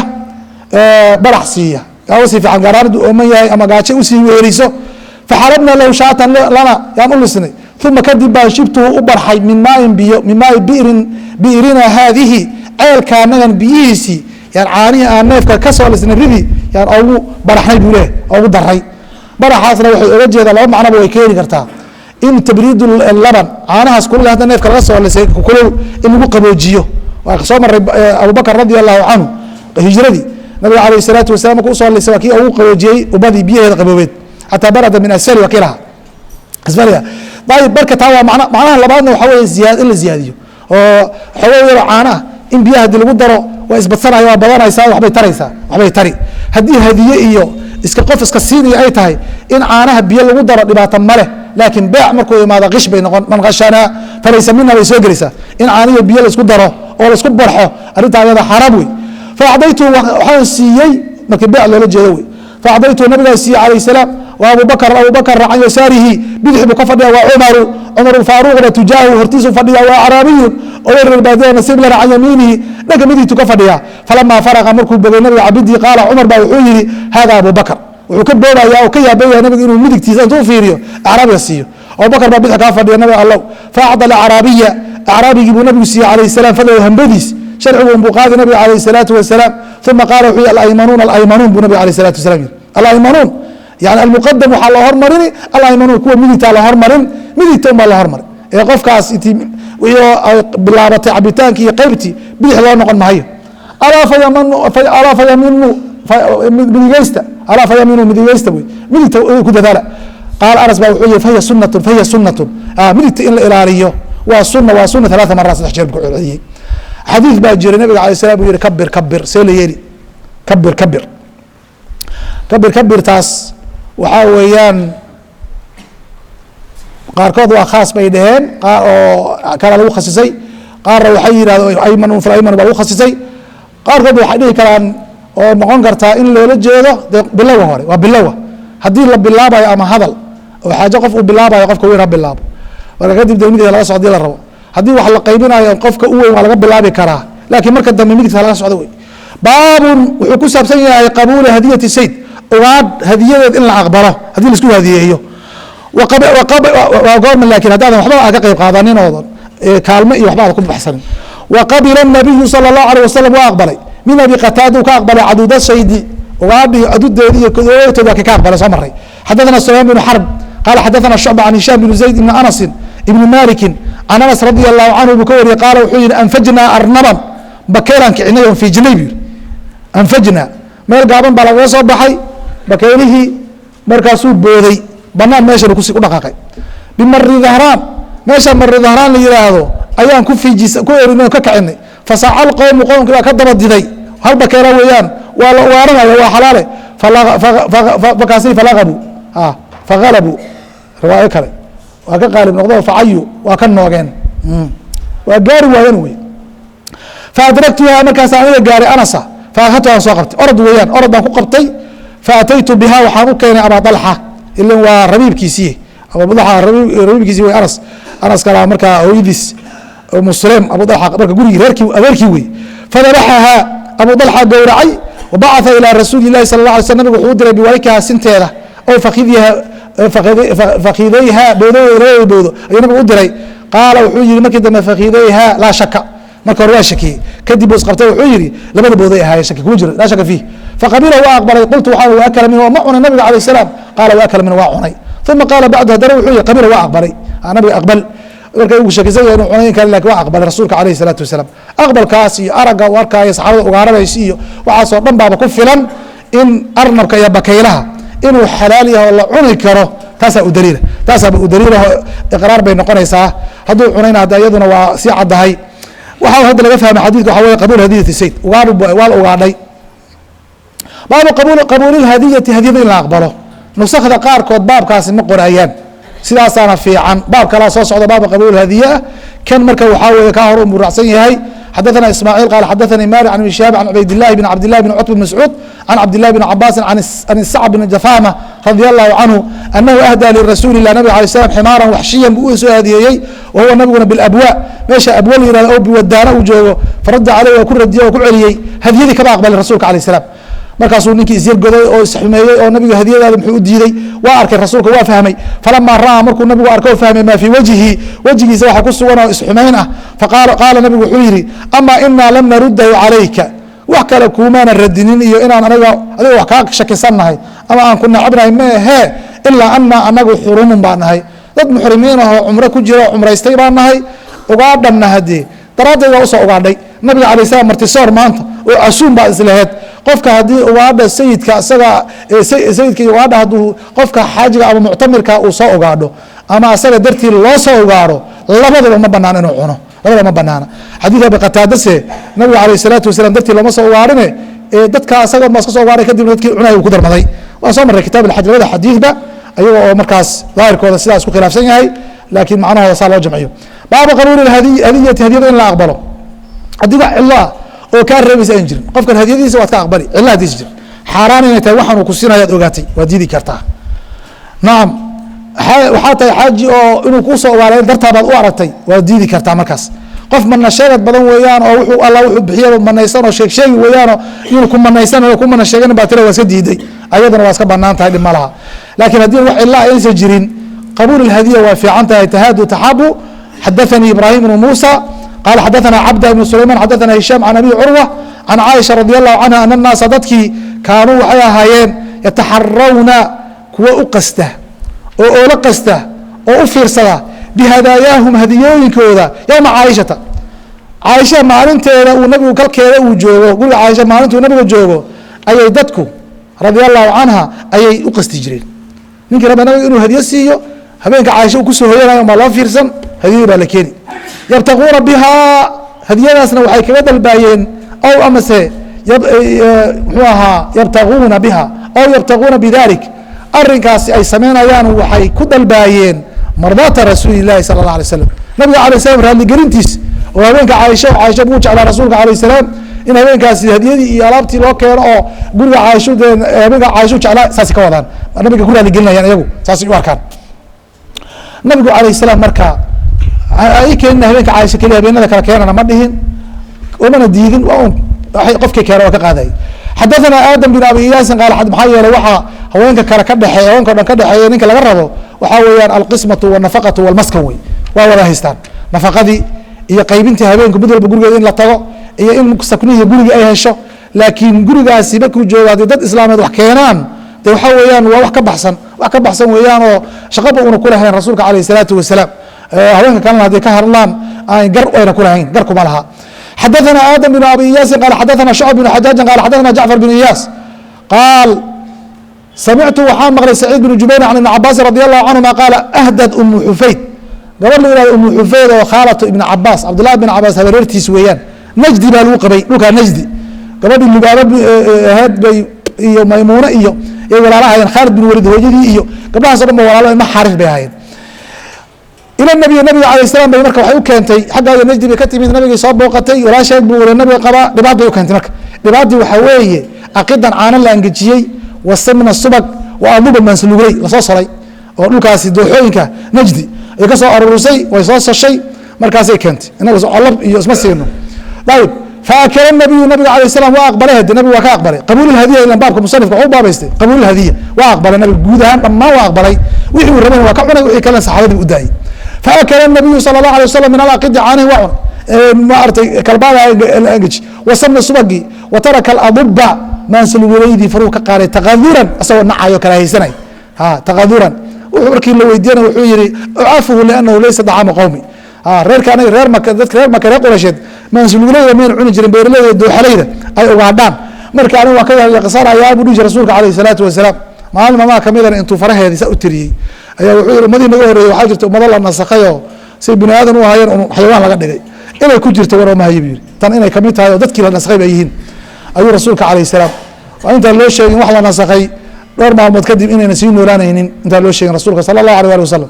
barax siiya kaa usii fiican gaaraanadu ooman yahay ama gaajo usii weeriso faxalabnaa lahu shaatan lana yaan u lisnay uma kadib baan shibtuhu u barxay min maain biyo min maai bi'rina haadihi ceelka anagan biyihiisii yaan caanihii aan neefka ka soo lisnay ridi yaan ogu baraxnay buu leh ogu daray baraxaasna waxay oga jeedaa laba macnoba way keeni kartaa in tabriidu laban caanahaas kulul hadda neefka laga soo lisay kulul in lagu qaboojiyo waa soo maray abubakr radi allahu canhu hijradii nabiga calayhi salaatu wasalaam markuu usoo lisay waa kii ugu qaboojiyey umadii biyaheeda qaboobeed xataa barada min asfali waa kii lahaa asfaliga ayib marka taa waa macnaha labaadna waxaa weeye in la ziyaadiyo oo xogoo yaro caana ah in biyaha haddii lagu daro waa isbadsanaya waa badanaysaa waxbay taraysaa waxbay tari haddii hadiye iyo iska qof iska siinaya ay tahay in caanaha biyo lagu daro dhibaato maleh laakiin beec markuu imaado qish bay noqon man khashanaa falaysa mina bay soo gelaysaa in caaniyo biyo laisku daro oo laisku barxo arrintaa ayada xaraam wey faacdaytu waxaan siiyey markii beec loola jeedo wey faacdaytu nabigaa siiyey calayh salaam wa abubakr can yasaarihi bidix buu ka fadhiya waa cumaru cumar faaruqna tujaahu hortiisu fadhiya waa carabiyun oo reer baadiya nasiib lana can yamiinihi dhanka midigtu ka fadhiya falamaa faraqa markuu bogay nabiga cabidii qaala cumar baa wuxuu yihi hada abubakr wuxuu ka boodaya oo ka yaabaya nabiga inuu midigtiisa intuu fiiriyo acraabiga siiyo abubakr baa bidix kaa fadhiya nabiga allow faacda acraabiya acraabigii buu nabigu siiyey calayh salaam fadlow hambadiis sharcigu unbuu qaadi nabiga calayh salaatu wasalaam uma qaala wuxuu yihi alaymanuun buu nabiga calayh salaatu wasalam yihi alaymanuun yani almuqadam waxaa loo hormarini alaymanuun kuwa midigtaa la hormarin midigta unbaa la hormarin ee qofkaas intii wixii ay bilaabatay cabitaankii iyo qaybtii bidix loo noqon maayo alaa fayaminu midigeysta alaa fayaminu midigeysta wey midigta ku dadaala qaala anas baa wuxuu yihi fahiya sunnatun midigta in la ilaaliyo waa sunna ثلاثة maraat saddex jeer buu ku celceliyey xadiid baa jira nabiga alay salam buu yihi kabir see la yeeli kabirtaas waxaa weeyaan qaarkood waa khaas bay dhaheen oo kana lagu khasisay qaarna waxay yidhahdeen ayman falayman baa lagu khasisay qaarkood waxay dhihi karaan oo noqon kartaa in loola jeedo dee bilowa hore waa bilowa haddii la bilaabayo ama hadal oo xaajo qof uu bilaabayo qofka weyn ha bilaabo marka kadib dee midigta laga socdo la rabo haddii wax la qaybinayo qofka u weyn waa laga bilaabi karaa laakiin marka dambe midigta laga socdo wey baabun wuxuu ku saabsan yahay qabuula hadiyati sayd ugaadh hadiyadeed in la aqbalo haddii la isku hadiyeeyo waa goorma laakiin haddaadan waxba aa ka qayb qaadanin oodan kaalmo iyo waxba aada ku baxsanin waqabila nabiyu sala allahu alayh wasalam waa aqbalay min abi qataada uu ka aqbalay caduuda saydi ugaadhii cadudeedi iyo kodootooda waa ka aqbalay soo maray xadathana sulaymaan binu xarb qaala xadathana shucba can hishaam binu zayd ibni anasin ibni malikin can anas radi allahu canhu buu ka wariyey qaala wuxuu yihi anfajnaa arnaban bakeelaan kicinay on fiijinay buu yihi anfajnaa meel gaaban baa lagaga soo baxay bakeelihii markaasuu booday banaan meeshanu ku dhaqaaqay bimari dahraan meesha mari dahraan la yihaahdo ayaan ku erinay ka kacinay fasaca qowmu qowmkii baa ka daba diday hal bakeela weeyaan waa la waaranaya waa xalaale fakaasi fagalabuu riwaayo kale waa ka qaalib noqdo facayu waa ka noogeen waa gaari waayan wey faadragtuha markaas aniga gaaray anasa faakadtu aan soo qabtay orod weeyaan orod baan ku qabtay faataytu biha waxaan u keenay abaa dalxa ilan waa rabiibkiisii abu dalxa rabiibkiisii wey anas kala markaa hooyadiis muslim abu dalxa marka gurigii reerkii adeerkii wey fadabaxahaa abu dalxa gowracay wabacatha ilaa rasuuli ilahi sala allah alay slam nabigu wuxuu u diray biwalikaha sinteeda oo fakidayha bowdadeeda labada bowdo ayuu nabigu u diray qaala wuxuu yihi markii dambe fakidayha laa shaka marka hore waa shakiyey kadib buu isqabtay wuxuu yihi labada bowday ahaayeen shaki kuma jiro laa shaka fiih faqabila waa aqbalay qultu waxaa wa akala minhu ma cunay nabiga alayh salaam qaala wa akala minhu waa cunay uma qaala bacdu haddana wuxuu yihi qabila waa aqbalay nabiga aqbal marka uu shakisan yahay inuu cunayn kale lakin waa aqbalay rasuulka alayhi salaatu wasalaam aqbalkaas iyo aragga u arkaayo saxaabada ugaaranaysa iyo waxaasoo dhan baaba ku filan in arnabka iyo bakaylaha inuu xalaal yahay oo la cuni karo taasaa u daliila taasaaba u daliilaho iqraar bay noqonaysaa hadduu cunayna hadda iyaduna waa sii caddahay waxaa hadda laga fahmay xadiidka waxa weye qabuul hadiyati sayd waa la ugaadhay baabu qabuulilhadiyati hadiyada in la aqbalo nusakda qaarkood baabkaasi ma qorayaan sidaasaana fiican baab kalaa soo socda baaba qabuul hadiya kan marka waxaa weye kaa hor u muracsan yahay xadaثna ismaaعiil qaal xadaثanii mali can ibn shihaab can cubaydillahi bn cabdillahi bn cutb bn mascuud can cabdillahi bn cabaasin can isacb bn jafama radi allahu canhu anahu ahdaa lirasuuli lah nabig alay slam ximaaran waxshiyan buu u soo hadiyeeyey wa huwa nabiguna bilabwa meesha abwa la yihahdo oo biwadaana uu joogo faradda caleyh waa ku radiye oo ku celiyey hadiyadii kama aqbalin rasuulka alayh salaam markaasuu ninkii isyargoday oo isxumeeyey oo nabiga hadiyadaada muxuu u diiday waa arkay rasuulka waa fahmay falamaa ra'aa markuu nabigu arko fahmay maa fii wajhi wejigiisa waxa ku sugan oo isxumayn ah faqaala nabigu wuxuu yihi amaa inaa lam naruddahu calayka wax kale kuumaana radinin iyo inaan adiga wax kaa shakisannahay ama aan ku nacabnahay ma ahee ilaa anaa anagu xurumun baa nahay dad muxrimiin ahoo cumro ku jira oo cumraystay baa nahay ugaadhanna hadee daraaddeed waa usoo ugaadhay nabiga alay slam martisoor maanta oo casuum baa isleheed qofka haddii ugaadha sayidka isaga sayidka iyo ugaadha hadduu qofka xaajiga ama muctamirka uu soo ugaadho ama asaga dartii loo soo ugaadho labadaba ma banaana inuu cuno labadaba ma banaana xadiid abi qataadase nabiga calayh salaatu wasalaam dartii looma soo ugaadhine dadka asaga ma iska soo ugaadhay kadibna dadkii cunaya uu ku darmaday waan soo marray kitaab alxaj labada xadiidba ayaga oo markaas daahirkooda sidaa isku khilaafsan yahay laakiin macnahooda saa loo jamciyo baaba qabuuli hadiyati hadiyada in la aqbalo haddii wax cilaa oo kaa reebaysa aan jirin qofkan hadiyadiisa waad ka aqbali cilla hadiisa jir xaaraan inay tahay waxaan uu ku siinayaad ogaatay waad diidi kartaa nacam waxaa tahay xaaji oo inuu kuu soo ugaalayn dartaabaad u aragtay waad diidi kartaa markaas qof mana sheegad badan weeyaan oo wuxuu alla wuxuu bixiya manaysan oo sheeg sheegi weeyaanoo inuu ku manaysan oo ku mana sheegan baa tira waa iska diiday ayadana waa iska banaan tahay dhib ma laha laakiin haddii wax cilla aysan jirin qabuul الhadiya waa fiican tahay tahaadu taxabu xadaثanii ibrahim bnu musa qala xadaثana cabda ibn sulayman xadaثana hishaam can abi curwa can caaisha radi allahu canha ana الnaasa dadkii kaanuu waxay ahaayeen yataxarawna kuwa u qasta oo oola qasta oo u fiirsada bihadaayaahum hadiyooyinkooda yowma caaishata caaisha maalinteeda uu nabigu kalkeeda uu joogo guriga caaisha maalintuu nabiga joogo ayay dadku radia allahu canha ayay u qasti jireen ninkii raba nabiga inuu hadiyo siiyo habeenka caaisha uu kusoo hoyanayo maa loo fiirsan hadiyadii baa la keeni yabtaquuna bihaa hadiyadaasna waxay kaga dalbaayeen ow amase muxuu ahaa yabtaguuna biha ow yabtaguuna bidalik arinkaasi ay samaynayaan waxay ku dalbaayeen mardaata rasuuli lahi sala اla alay slam nabiga alay slam raadligelintiis oo habeenka caaisha caaisha buu jeclaa rasuulka alayh salaam in habeenkaasi hadiyadii iyo alaabtii loo keeno oo guriga caaisho dee habeenka caaisho jeclaa saasay ka wadaan nabiga ku raaligelinayaan iyagu saasay u arkaan nabigu alayh salaam marka ay keenina habeenka caaisha keliya habeenada kala keenana ma dhihin umana diidin waa un qofkii keena waa ka qaaday xadaثana aadam bin abi iyaasin qaal maxaa yeelay waxaa haweenka kale ka dhexeeya haweenka o dhan ka dhexeeya ninka laga rabo waxaa weeyaan alqismatu wاnafaqatu wاlmaskan wey waa wada haystaan nafaqadii iyo qaybintii habeenku mid walba gurigeeda in la tago iyo in saknihii gurigii ay hesho laakiin gurigaasi markuu joogo haddii dad islaameed wax keenaan de waxaa weeyaan waa wax ka baxsan weeyaan oo shaqaba una kulahayn rasuulka alayh الsalaatu wasalaam haweenka kalena hadday ka hadlaan gar ayna kulahayn gar kuma laha xadaثana aadam بn abi iyaasin qaal xadaثana shucb بn xajaaجin qaal xadaثana jacfar بn iyaas qaal samictu waxaan maqlay saciid بn jubayr can ibn cabaasin radi allahu canهuma qaala ahdad umu xufayd gabadh la yihahdo umu xufayd oo khaalatu ibn cabaas cabdullahi bn cabaas habareertiis weeyaan najdi baa lagu qabay dhulkaa najdi gabadhii lubaaba ahayd bay iyo maymuune iyo ay walaala ahayeen khaalid bin walid hooyadii iyo gabdhahaas o dhan ba walaalo ilma xaaris bay ahaayeen ila nabiga alayh salam bay marka waxay u keentay xaggaaga najdi bay ka timid nabigay soo booqatay walaasheed buu wala nabiga qabaa dhibaat bay u keentay marka dhibaatii waxaa weeye aqidan caano la angejiyey wasamna subag wa aduba maanslugray lasoo solay oo dhulkaasi dooxooyinka najdi ay ka soo aruurisay way soo sashay markaasay keentay inaga colab iyo isma siino ayib faakala nabiyu nabiga alayh salam waa aqbalay hade nabigu waa ka aqbalay qabuul hadiya ilan baabka musanifka waxu baabaystay qabuul hadiya waa aqbalay nabiga guud ahaan dhammaan waa aqbalay wixii uu rabayna waa ka cunay wixii kalena saxaabadii u daayay faakala nabiyu sala اlahu alيه wasalam min alaqidi caanihi waa cunay maaragtay kalbaada angeji wasamna subagii wa taraka aladuba maansalugulaydii faruu ka qaaday taqaduran asagoo nacayo kala haysanay taqaduran wuxuu markii la weydiiyana wuxuu yihi ucafuhu lianahu laysa dacaama qowmi reerka anaga reer maka dadka reer maka reer quraysheed maansuluguleyda mayna cuni jirin beeraleyda dooxalayda ay ugaadhaan marka aniga waa ka yaqsanayaa buu dhihi jir rasuulka alayh الsalaatu wasalaam maalin mamaa kamidana intuu faraheedii saa u tiriyey ayaa wuxuu yihi ummadii naga horreeyey waxaa jirta ummado la nasakayoo say bini aadan u ahaayeen xayawaan laga dhigay inay ku jirto waramahaye buu yihi tan inay kamid tahay oo dadkii la nasakay bay yihiin ayuu rasuulka alayh الsalaam waa intaan loo sheegin wax la nasakay dhowr maalmood kadib inayna sii noolaanaynin intaan loo sheegin rasuulka salى الlahu alيه ali wasalam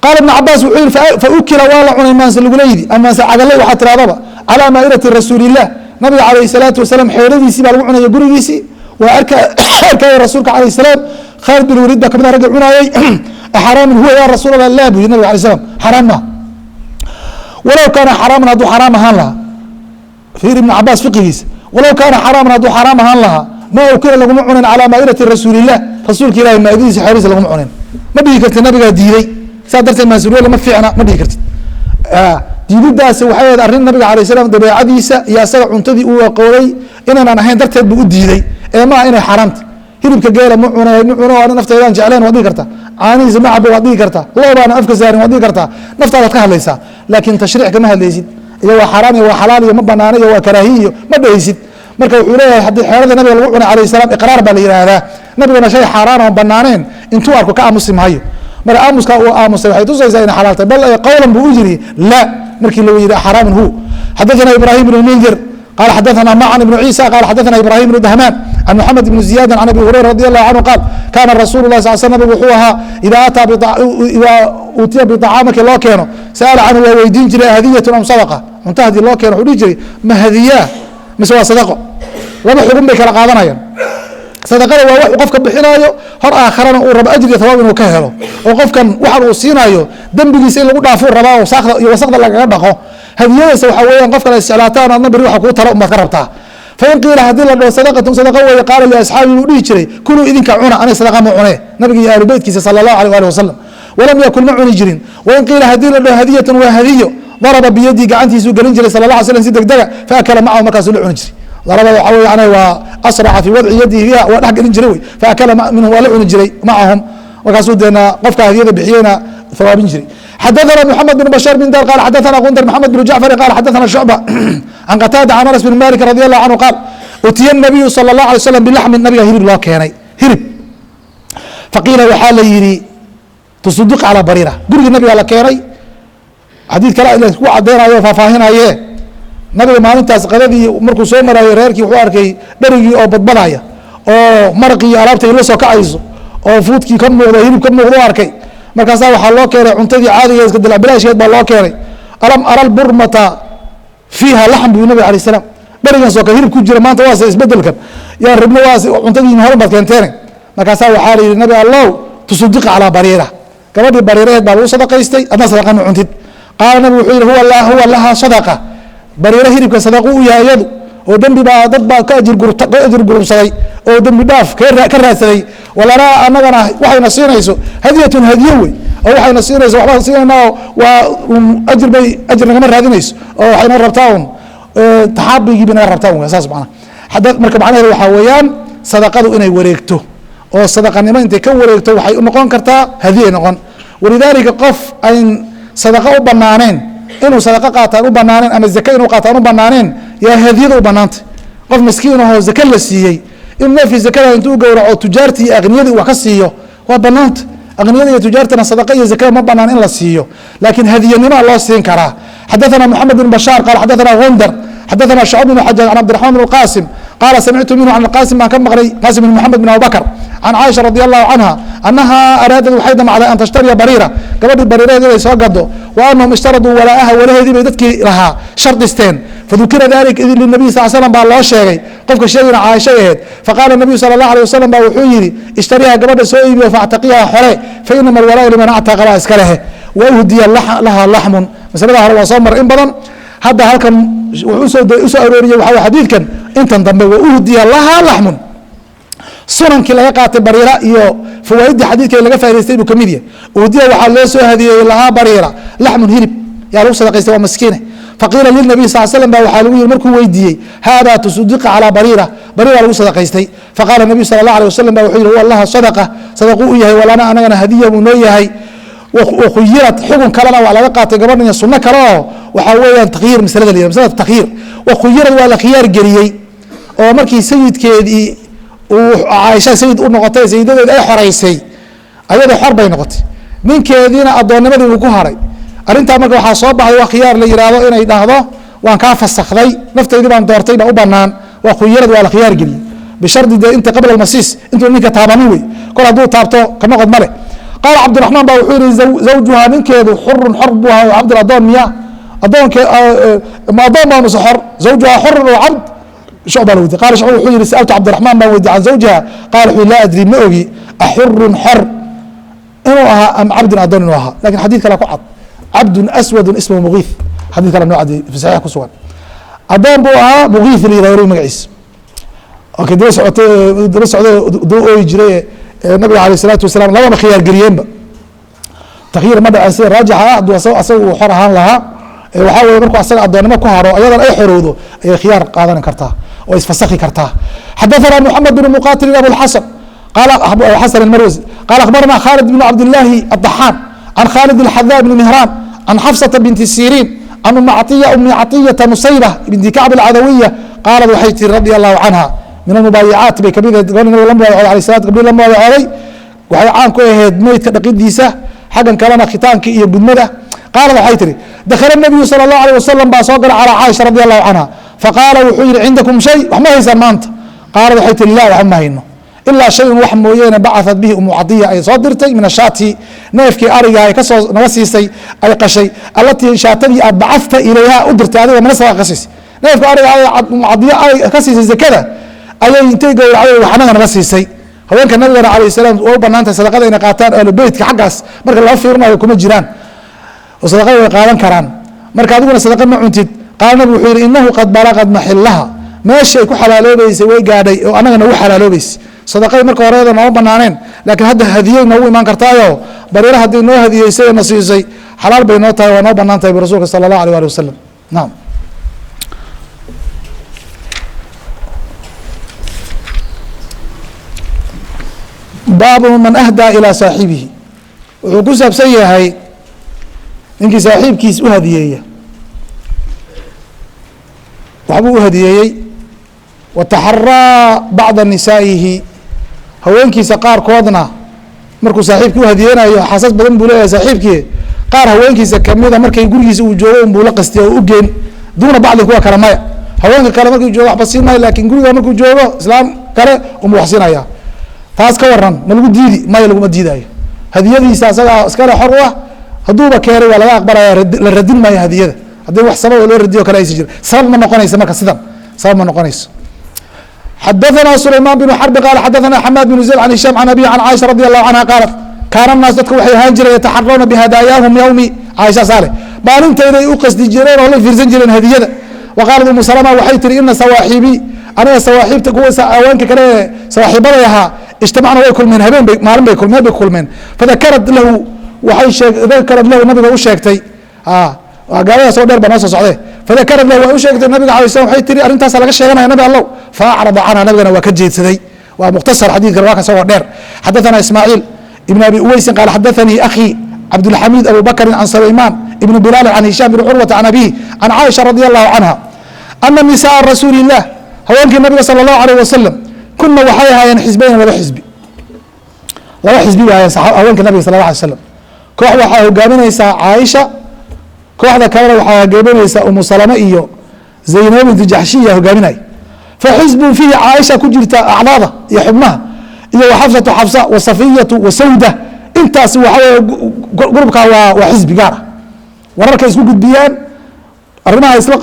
qaala ibn cabaas wuxuu yihi faukila waa la cunay maansaluguleydi amaanse cagalay waxaa tirahdaba calaa maa'idati rasuuli الlah nabiga alayh الsalaatu wasalaam xeeladiisii baa lagu cunaya gurigiisii waa arkaya rasuulka alayh الsalaam khaalid bin waliid baa kamid a ragga cunaayey axaraamin huwa ya rasuul allah la bu yiri nabig alay slam xaraam ma walow kaana xaraaman hadduu xaraam ahaan lahaa fiir ibn cabaas fiqigiisa walow kaana xaraaman hadduu xaraam ahaan lahaa ma ukila laguma cunin calaa maa'idati rasuuli الlah rasuulka ilahi maa'idadiisa xeeladiisa laguma cunin ma dhihi kartid nabigaa diiday saa darteed maansulweyla ma fiicna ma dhihi kartid diididaasi waxay ahayd arrin nabiga alayh salam dabeecadiisa iyo asaga cuntadii uu aqooday inaanan ahayn darteed buu u diiday ee maaha inay xaaraamta hilibka geela ma cuno ana nafteedaan jecleen waad dhihi kartaa caanihiisa ma cabo waad dhihi kartaa loobaana afka saarin waad dhihi kartaa naftaadaad ka hadlaysaa laakiin tashriic kama hadlaysid iyo waa xaraam iyo waa xalaal iyo ma banaano iyo waa karaahiy iyo ma dhehaysid marka wuxuu leeyahay haddii xeerada nabiga lagu cunay calayhi salaam iqraar baa la yidhaahdaa nabigana shay xaaraan oon banaaneen intuu arko ka aamusi maayo marka aamuska uu aamusay waxay tusaysaa inay xalaaltay bal qowlan buu u yiri la markii la yidhi xaraamun hu xadathana ibrahim ibn mundir قال حدثنا معن بن عيسى قال حدثنا ابراهيم بن دهمان عن محمد بن زياد عن ابي هريره رضي الله عنه قال كان رسول الله صلى الله عليه وسلم وحوها اذا اوتي بطعامك لو كانوا سال عنه ويدين جري هديه ام صدقه منتهدي لو كانوا حدي جري ما هديه مسوا صدقه لما حكم بك لا قادنايا صدقه waa wax qofka bixinayo hor aakhirana uu rabo ajriga thawaab inuu ka helo oo qofkan waxa uu siinayo dambigiisa in lagu dhaafo rabaa oo saaqda iyo wasaqda laga dhaqo hadiyadiisa waxa weeyaan qofka la isticlaataan adna bari waxa ku talo umad ka rabtaa fain qiila hadii la dhaho sadaqa way qaala li asxaabi uu dhihi jiray kuluu idinka cuna ana sadaqa ma cunee nabiga iyo ahlu beedkiisa sallallahu alayhi wa sallam walam yakul ma cuni jirin wain qiila hadii la dhaho hadiyatan wa hadiyo daraba biyadi gacantiisu galin jiray sallallahu alayhi wa sallam si degdega fa akala macahu markaas uu cuni jiray ضربه وحوي يعني وأسرع في وضع يده فيها ودحق الجري فأكل منه ولعن جري معهم وقصودنا قفك هذه بحينا ثواب جري حدثنا محمد بن بشار بن دار قال حدثنا غندر محمد بن جعفر قال حدثنا شعبة عن قتادة عن أنس بن مالك رضي الله عنه قال أتي النبي صلى الله عليه وسلم بلحم النبي هرب الله كياني هرب فقيل وحال يري تصدق على بريرة قل النبي على كياني حديث كلا إلا هو عدينا ففاهنا إيه nabiga maalintaas qadadii markuu soo maraayo reerkii wuxuu arkay dharigii oo badbadaya oo maraqii iyo alaabta la soo kacayso oo fuudkii ka muuqdo hilib ka muuqdo arkay markaasaa waxaa loo keenay cuntadii caadiga iska dilaa bilaashkeed baa loo keenay alam aral burmata fiiha laxm buu nabiga alayhi salaam dharigan soo ka hilib ku jira maanta waase isbedelkan yaa ribno waase cuntadii hore baad keenteen markaasaa waxaa la yidhi nabi allow tusaddiq calaa bariira gabadhii bariireed baa lagu sadaqaystay adna sadaqa ma cuntid qaala nabi wuxuu yidhi huwa laha sadaqa bariira hilibka sadaqo u yahay iyadu oo dambi baa dad baa ka ajir gurubsaday oo dambi dhaaf ka raadsaday walana annagana waxayna siinayso hadiyatun hadiyo wey oo waxayna siinayso waxbaan siinaynaa waa ajir nagama raadinayso oo waxayna rabtaa un taxaabigiiba naga rabtaa un saas macnaha marka macnaheedu waxaa weeyaan sadaqadu inay wareegto oo sadaqanimo intay ka wareegto waxay u noqon kartaa hadiye noqon walidaalika qof ayn sadaqa u banaaneen inuu sadaqa qaataan u banaaneen ama zaka inuu qaataan u banaaneen yaa hadiyada u banaantay qof miskiin ahoo zaka la siiyey in neefkii zakada intuu gowraco tujaartii iyo aqniyadii wax ka siiyo waa banaanta aqniyada iyo tujaartana sadaqa iyo zakada ma banaan in la siiyo laakiin hadiyanima loo siin karaa xadathana moxamed bin bashaar qaal xadathana gundar xadathana shacb bin xajaaj can cabdiraxmaan bin qaasim qaala samictu minhu can qaasim baan ka maqlay qaasim bin moxamed bin abubakr can caaisha radi allahu canha annaha araadad waxay damacday an tashtariya bariira gabadhii bariireed inay soo gado wa anahum ishtaraduu walaaha walaheedii bay dadkii lahaa shardisteen fadukira dalika idin linabiy sal slam baa loo sheegay qofka sheegina caaishay aheed faqaala nabiyu sala allah alay wasalam baa wuxuu yidhi ishtariha gabadha soo iibiyo faactaqiha xore fa inama alwalaau liman actaqa baa iska lehe wa uhdiya laha laxmun masalada hore waa soo maray in badan hadda halkan wuxuu usoo arooriyey waxaa xadiidkan intan dambe wa uhdiya laha laxmun sunankii laga qaatay bariira iyo fawaaidii xadiidka laga faa'idaystay buu kamid yahay uhdiya waxaa loo soo hadiyeeyey lahaa bariira laxmun hilib yaa lagu sadaqaystay waa maskiine faqiila lilnabiy sal slam baa waxaa lagu yihi markuu weydiiyey haadaa tusudiqa calaa bariira lagu sadaqaystay faqaala nabiyu sala allah alay wasalam ba wuxuu yihi huwa laha sadaqa sadaqu u yahay walana anagana hadiya buu noo yahay wakhuyirat xugun kalena waa laga qaatay gabadhan iyo sunno kale oo waxaa weeyaan takyiir masalada la yihah masalada takyiir wakhuyirad waa la khiyaar geliyey oo markii sayidkeedii caaisha sayid u noqotay sayidadeed ay xoraysay ayada xor bay noqotay ninkeediina addoonnimadii uu ku haray arrintaa marka waxaa soo baxday waa khiyaar la yidhaahdo inay dhahdo waan kaa fasakday naftaydii baan doortay baa u banaan waa khuyarad waa la khiyaar geliyey bishardi dee inta qabla almasiis intuu ninka taabanin wey kol hadduu taabto ka noqod male qaala cabdiraxmaan baa wuxuu yihi zawjuhaa ninkeedu xurun xor buu ahaa cabdil addoon miya addoonke ma addoon baa mase xor zawjuhaa xurun oo cabd شعبة الودي قال شعبة وحجر سألت عبد الرحمن بن ودي عن زوجها قال لا أدري ما أوجي أحر حر إنه أم عبد أدون إنه لكن حديث كلا قعد عبد أسود اسمه مغيث حديث كلا نوع في صحيح كسوان أدون بوها مغيث اللي يدوري مقعيس أوكي درس دو يجري النبي عليه الصلاة والسلام لما خيار قريين تغيير مدى أسير راجع عبد أسوي حرها لها waxaa wey markuu asaga adoonnimo ku haro ayadan ay xorowdo ayay khiyaar qaadan kartaa oo isfasakhi kartaa xadathana moxamed bn muqatil abuxasan xasan almarwasi qaala akhbarana khalid bn cabdillahi الضaxaan can khalid الxadaa bn mihraan can xafsata binti siriin can umi caطiyata nusayba binti kacb alcadawiya qaalad waxay tiri radia allahu canha min almubaayicaat bay kamid ahayd gabadha nabiga la mubaayacooday alayh salat gabdhii la mubaayacooday waxay caan ku ahayd meydka dhaqidiisa xaggan kalena khitaanka iyo gudmada qaalad waxay tihi dakhala nabiyu sala allahu alayh wasalam baa soo gala calaa caaisha radi allahu canha faqaala wuxuu yihi cindakum shay wax ma haysaan maanta qaalad waxay tihi la waxba ma hayno ilaa shayun wax mooyeene bacaثat bihi umu cadiya ay soo dirtay min ashaati neefkii ariga ay kasoo naga siisay ay qashay allatii shaatadii aad bacadta ilayha u dirtay adiga mana saga ka siisay neefka ariga umu cadiya ay ka siisay zakada ayay intay gowracday waxnaga naga siisay haweenka nabigana alayh salaam waa u banaantahay sadaqada inay qaataan ahlu beytka xaggaas marka loo fiirinayo kuma jiraan oo sadaqada way qaadan karaan marka adiguna sadaqa ma cuntid qaala nabigu wuxuu yihi inahu qad balagad maxilaha meeshay ku xalaaloobeysay way gaadhay oo annagana u xalaaloobeysay sadaqadii marka horeeda nooma banaaneen laakiin hadda hadiyey noogu imaan kartaayo bariira haddii noo hadiyeysay oo na siisay xalaal bay noo tahay waa noo banaan tahay bu rasuulka sala allahu alيh ali wasalam naam baabu man ahdaa ilaa saaxibihi wuxuu ku saabsan yahay ninkii saaxiibkiis u hadiyeeya waxbuu u hadiyeeyey wataxaraa bacda nisaa'ihi haweenkiisa qaarkoodna markuu saaxiibkii u hadiyeynayo xasaas badan buu leeyahay saaxiibkii qaar haweenkiisa kamida markay gurigiisa uu joogo unbuu la qastiya oo u geen duuna bacdi kuwa kale maya haweenka kale markuu joogo waxba siin maayo laakiin guriga markuu joogo islaam kale unbuu wax siinaya taas ka waran ma lagu diidi maya laguma diidaayo hadiyadiisa asagaa iskale xor u ah hadduuba keenay waa laga aqbalaya la radin maayo hadiyada haddii wax sabab loo radiyo kale aysi jira sabab ma noqonaysa marka sidan sabab ma noqonayso xadaثna سulayman بن xrb qal xadaثna xmاad بن زayd عan هisham عan abي عan caiشha radي الlahu canha qaalat kaana الnaas dadka waxay ahaan jireen yataxarawna bihadaayaahum ywmi caaisha saale maalintayday u qasdi jireen oo la fiirsan jireen hadiyada waqaalat umu salma waxay tihi ina sawaaxiibii aniga sawaaxiibta kuwa haweenka kale ee sawaaxiibaday ahaa ijtamacna way kulmeen habeen bay maalin bay kulmeen bay kulmeen fadakarad lahu waxay dakarad lahu nabiga u sheegtay gaabadaas oo dheer baa noo soo socde fadakarad lahu waa u sheegtay nabiga alay slam waxay tihi arrintaasa laga sheeganaya nabi allow faacrada canha nabigana waa ka jeedsaday waa mukhtasar xadiidkan waa kasagoo dheer xadaثana ismaaciil ibn abi uweysin qaal xadaثanii akhi cabdulxamiid abu bakrin can sulayman ibn bilaal can hisham bn curwata can abihi can caaisha radi allahu canha ana nisaءa rasuuli الlah haweenkii nabiga salى الlahu alيh wasalam kuna waxay ahaayeen xisbayna laba xisbi bay ahaayeen haweenka nabiga sal اله alay slam koox waxaa hogaaminaysaa caaisha kooxda kalena waxaa hogaaminaysaa umu salame iyo zaynab bintu jaxshiya hogaaminay faxisbun fiihi caaisha ku jirta acdaada iyo xubnaha iyo waxafsatu xafsa wasafiyatu wasawda intaas waxawey grubkaa waa xisbi gaar ah wararkay isku gudbiyaan arrimaha isla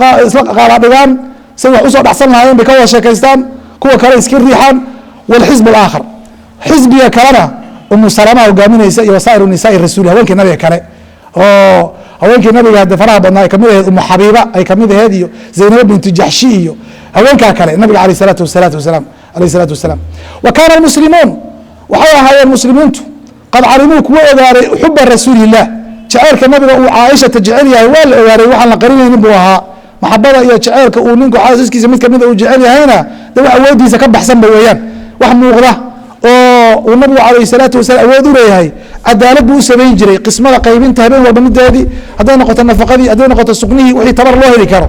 qaalaadhigaan say wax usoo dhacsan lahaayeen bay ka wada sheekaystaan kuwa kale iska riixaan walxisb alaakhar xisbiga kalena umu salama hogaaminaysa iyo wasaa'iru nisaai rasuul haweenkii nabiga kale oo haweenkii nabiga hade faraha badnaa ay kamid aheed umu xabiiba ay kamid aheed iyo zaynab bintu jaxshi iyo haweenkaa kale nabiga aleyh salaatu wasalaam wa kaana almuslimuun waxay ahaayeen muslimiintu qad calimuu kuwa ogaaday xuba rasuulilah jaceylka nabiga uu caaishata jecel yahay waa la ogaaday waxaan la qarinaynin buu ahaa maxabada iyo jaceylka uu ninku xaasiskiisa mid kamida uu jecel yahayna de wax awoodiisa ka baxsanba weeyaan wax muuqda oo uu nabigu alayh salaatu wasalaam awood u leeyahay cadaalad buu u samayn jiray qismada qaybinta habeen walba mideedii hadday noqoto nafaqadii hadday noqoto suqnihii wixii tabar loo heli karo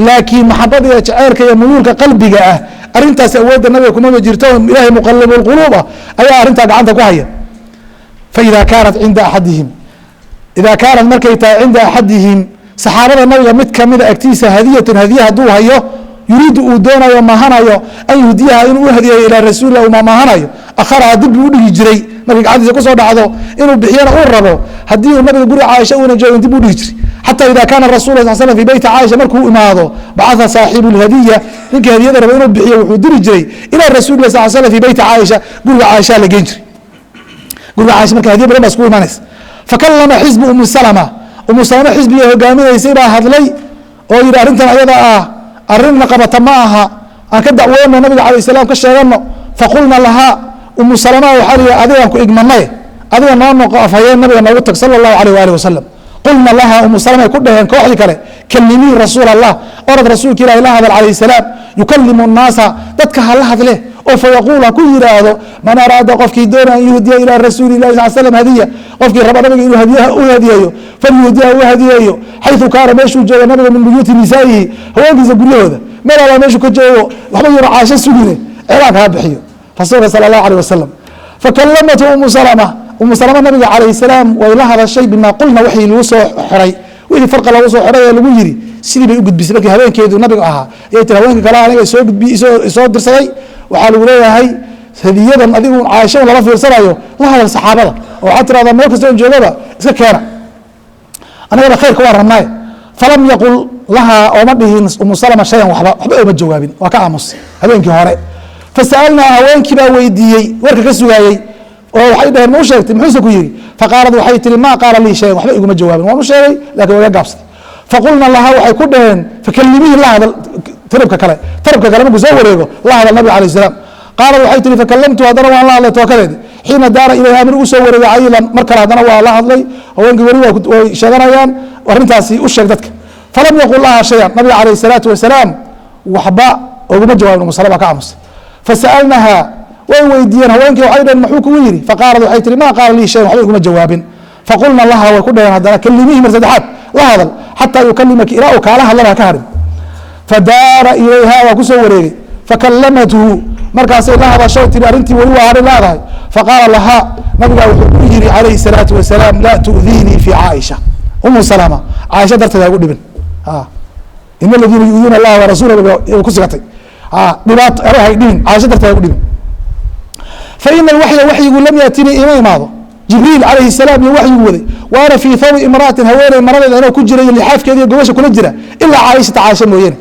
laakiin maxabada iyo jaceylka iyo muyuulka qalbiga ah arintaas awoodda nabiga kumama jirto ilaahay muqalib اlquluub ah ayaa arintaa gacanta ku haya faida kaanat cinda axadihim ida kaanat markay tahay cinda axadihim saxaabada nabiga mid kamida agtiisa hadiyatun hadiya hadduu hayo yuriidu uu doonayo mahanayo an yuhdiyaha inuu u hadiyayo ilaa rasuulilah uma mahanayo akharaha dib buu udhigi jiray markay gacantiisa kusoo dhacdo inuu bixiyana uu rabo haddii uu nabiga guriga caaisha uuna joogin dib u dhigi jiray xata ida kaana rasul sal slam fi beyti caaisha markuu imaado bacatha saaxibu lhadiya ninkii hadiyada raba inuu bixiyo wuxuu diri jiray ilaa rasuuli lah sal slam fi beyti caaisha guriga caaisha la geen jiray guriga caaisha marka hadiya badan baa iskugu imaanaysa fakalama xisbu umu salama xisbiga hogaaminaysay baa hadlay oo yidhi arrintan ayada ah arrinna qabata ma aha aan ka dacwoono nabiga alayh salaam ka sheegano faqulna lahaa umu salama waxaa la yidhi adigaan ku igmanay adiga noo noqo afhayeen nabiga noogu tag sala allahu alayh waali wasalam qulna laha umu salama ay ku dhaheen kooxdii kale kalimii rasuul allah orad rasuulka ilahi la hadal calayh salaam yukalimu nnaasa dadka hala hadle oo fayaquul ha ku yidhaahdo man araada qofkii doona an yuhdiya ilaa rasuuli lahi sal slam hadiya qofkii raba nabiga inuu u hadiyeeyo falyuhdiya u hadiyeeyo xayثu kaana meeshuu jooga nabiga min buyuuti nisaa'ihi haweenkiisa guryahooda meel alla meeshuu ka joogo waxba yaro caasho sugine cilaanka ha bixiyo rasuulka sala اllahu alيه wasalam fakalamatu umu salama nabiga calayh salaam way la hadashay bima qulna wixii lagu soo xiray wixii farqa lagu soo xiray ee lagu yiri sidii bay u gudbisay markii habeenkeedu nabiga ahaa ayay tiri haweenka kale aniga soo dirsaday waxaa lagu leeyahay hadiyadan adigu caasho lala fiirsanayo la hadal saxaabada oo waxaad tirahdaa meel kasta oo joogaba iska keena anagana khayrka waan rabnaaye falam yaqul lahaa ooma dhihin umu salama shayan waxba ooma jawaabin waa ka aamusay habeenkii hore fasa'alnaa haweenkii baa weydiiyey warka ka sugaayey oo waxay dhaheen ma u sheegtay muxuuse ku yidhi faqaalad waxay tihi maa qaala lii shayan waxba iguma jawaabin waan u sheegay lakin waa iga gaabsaday faqulna lahaa waxay ku dhaheen fakalimihi la hadal tarabka kale markuu soo wareego la hadal nabiga alayh salaam qaalad waxay tihi fakalamtu haddana waan la hadlay tookadeedi xiina daara ilayha amir ugu soo wareegay cayilan mar kale haddana waa la hadlay haweenkii weli way sheeganayaan arrintaasi u sheeg dadka falam yaqul laha shayan nabiga calayh salaatu wasalaam waxba oguma jawaabin umu salama ka aamusay fasa'alnaha way weydiiyeen haweenkii waxay dhaheen muxuu kugu yidhi faqaalad waxay tihi maa qaala lii shayan waxba iguma jawaabin faqulna laha way ku dhaheen haddana kalimihi mar saddexaad la hadal xataa yukalimaki ilaa uu kaala hadlana ka harin fadaara ilayha waa ku soo wareegay fakalamathu markaasay la hadasho tihi arrintii weli waa harin leedahay faqaala lahaa nabigaa wuxuu ku yidhi calayhi salaatu wasalaam laa tu'diinii fi caaisha umu salama caaisha darteed hagu dhibin in aladiina yu'diina allaha warasuulahu ku sigatay dhibaato hay dhibin caaisha darteed hagu dhibin faina alwaxya waxyigu lam yaatinii ima imaado jibriil calayhi salaam iyo waxyigu waday waana fii thawbi imraatin haweeney maradeeda anoo ku jira iyo lixaafkeeda iyo gobasha kula jira ilaa caaishata caaisha mooyeene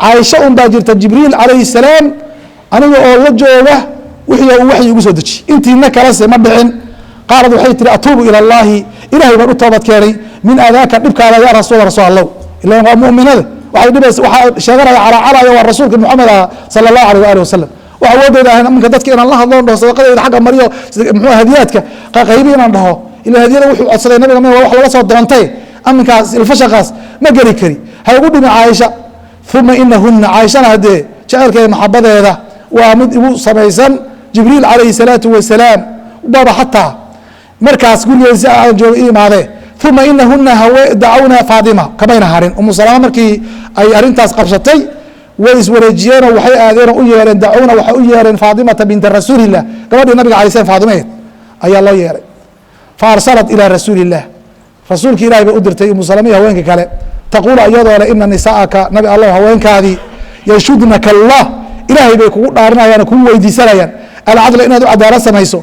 caaisha un baa jirta jibriil calayhi salaam aniga oo la jooga wixii uu waxyi igu soo dejiyey intiina kalese ma dhicin qaalad waxay tihi atuubu ila allahi ilahay baan u toobad keenay min aadaaka dhibkaada yaa rasuula rasul allow ilan waa mu'minada waxay dhibaysa waxaa sheeganaya calaacalaya waa rasuulka maxamed ah sala allahu alayh waali wasalam wax awoodeeda ahayn minka dadka inaan la hadloon dhaho sadaqadeeda xagga mariyo muxuu hadiyaadka qaybi inaan dhaho ila hadiyada wuxuu codsaday nabiga ma wax laga soo doontay aminkaas ilfashaqaas ma geli kari ha igu dhimi caaisha uma inahuna caaishana haddee jaceylkeeda maxabadeeda waa mid igu samaysan jibriil calayhi salaatu wasalaam baba xataa markaas gurigeesa aan jooga i imaadee uma inahuna dacawna faatima kamayna harin umu salama markii ay arrintaas qabsatay way iswareejiyeenoo waxay aadeenoo u yeereen dacwna waxay u yeereen faatimata binta rasuulilah gabadhii nabiga alay slam faatimeed ayaa loo yeeray fa arsalat ilaa rasuuli illah rasuulki ilahay bay u dirtay umu salama iyo haweenka kale taquulu iyadoo le ina nisaaka nabi allah haweenkaadii yashudnaka allah ilaahay bay kugu dhaarinayaan kugu weydiisanayaan alcadla inaad u cadaalad samayso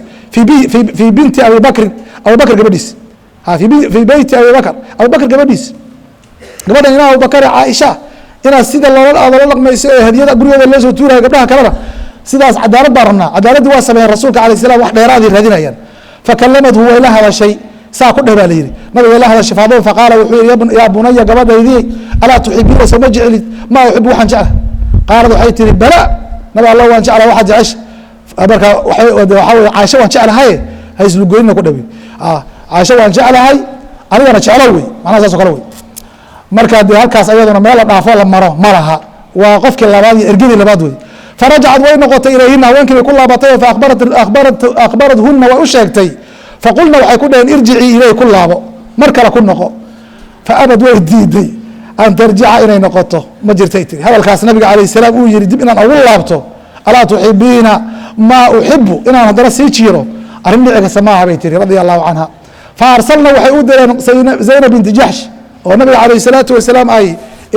fii binti abibakrin abubakr gabadhiis fii beyti abubakr gabadhiis gabadhan ina abubakar caaisha inaad sida loola dhaqmayso ee hadiyada gurigooda loo soo tuuraya gabdhaha kalena sidaas cadaalad baan rabnaa cadaaladii waa sameeyeen rasuulka alayh salam wax dheeraaday raadinayaan fakalamathu way la hadashay saa ku dheh baa la yidhi nabiga la hadashay faadima faqaala wuxuu yihi yaa bunaya gabadhaydii alaa tuxibiina soo ma jeclid maa uxibu waxaan jecla qaalad waxay tihi bala nabi allah waan jeclaa waxaad jecesha marka waxaa weye caaisha waan jeclahay ha islugoynina ku dhawi caaisha waan jeclahay anigana jeclo wey macnaha saas o kale wey marka dee halkaas ayaduna meel la dhaafo la maro ma laha waa qofkii labaad iyo ergadii labaad wey farajacad way noqotay ilayhina haweenkii bay ku laabatay faakbarathuna way u sheegtay faqulna waxay ku dhaheen irjicii iley ku laabo mar kale ku noqo faabad way diiday an tarjica inay noqoto ma jirtay tiri hadalkaas nabiga calayh salaam uu yihi dib inaan ugu laabto alaa tuxibiina maa uxibu inaan haddana sii jiiro arrin dhicigasa maaha bay tiri radia allahu canha fa arsalna waxay u direen zaynab binti jaxsh oo nabiga calayh salaatu wasalaam ay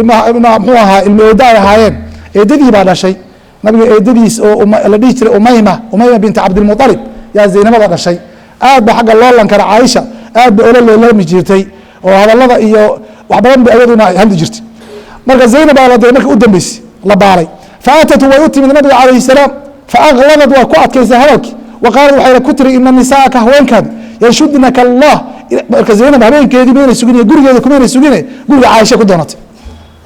mxuu ahaa ilmo eedda ay ahaayeen eedadii baa dhashay nabiga eedadiis oo la dhihi jiray umayma binti cabdilmualib yaa zaynabada dhashay aad ba xagga loolankana caaisha aad ba ola loolami jirtay oo hadalada iyo wax badan ba ayaduna hadli jirtay marka zaynab baa la diray markii u dambeysay la baalay faatatu way u timid nabiga calayhi salaam faaqladad waa ku adkaysay hadalkii wa qaalad waxayna ku tiri ina nisaaka haweenkaadi yanshudnaka allah marka zaynab habeenkeedii maynay sugin gurigeeda kumaynay sugine guriga caaisha ku doonatay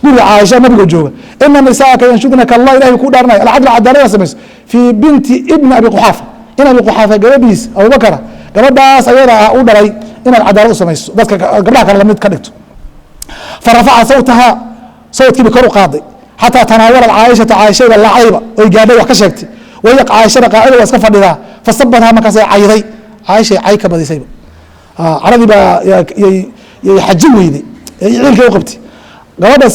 guriga caaisha nabiga jooga ina nisaaka yanshudnaka allah ilahay ku dhaaranaya alcadla cadaalada samayso fii binti ibni abi quxaafa in abi quxaafa gabadhiis abubakara gabadhaas ayada ah u dhalay inaad cadaalad u samayso dadka gabdhaha kale lamid ka dhigto farafaca sawtahaa sawdkiiba kor u qaaday xataa tanaawalad caaishata caaishayda lacayba oy gaadhay wax ka sheegtay waya caaishada qaacida waa iska fadhidaa fasabadhaa markaasay cayday caaishay cay ka badisayba caradii baa yay xajin weyday ciilkay u qabtay gabadha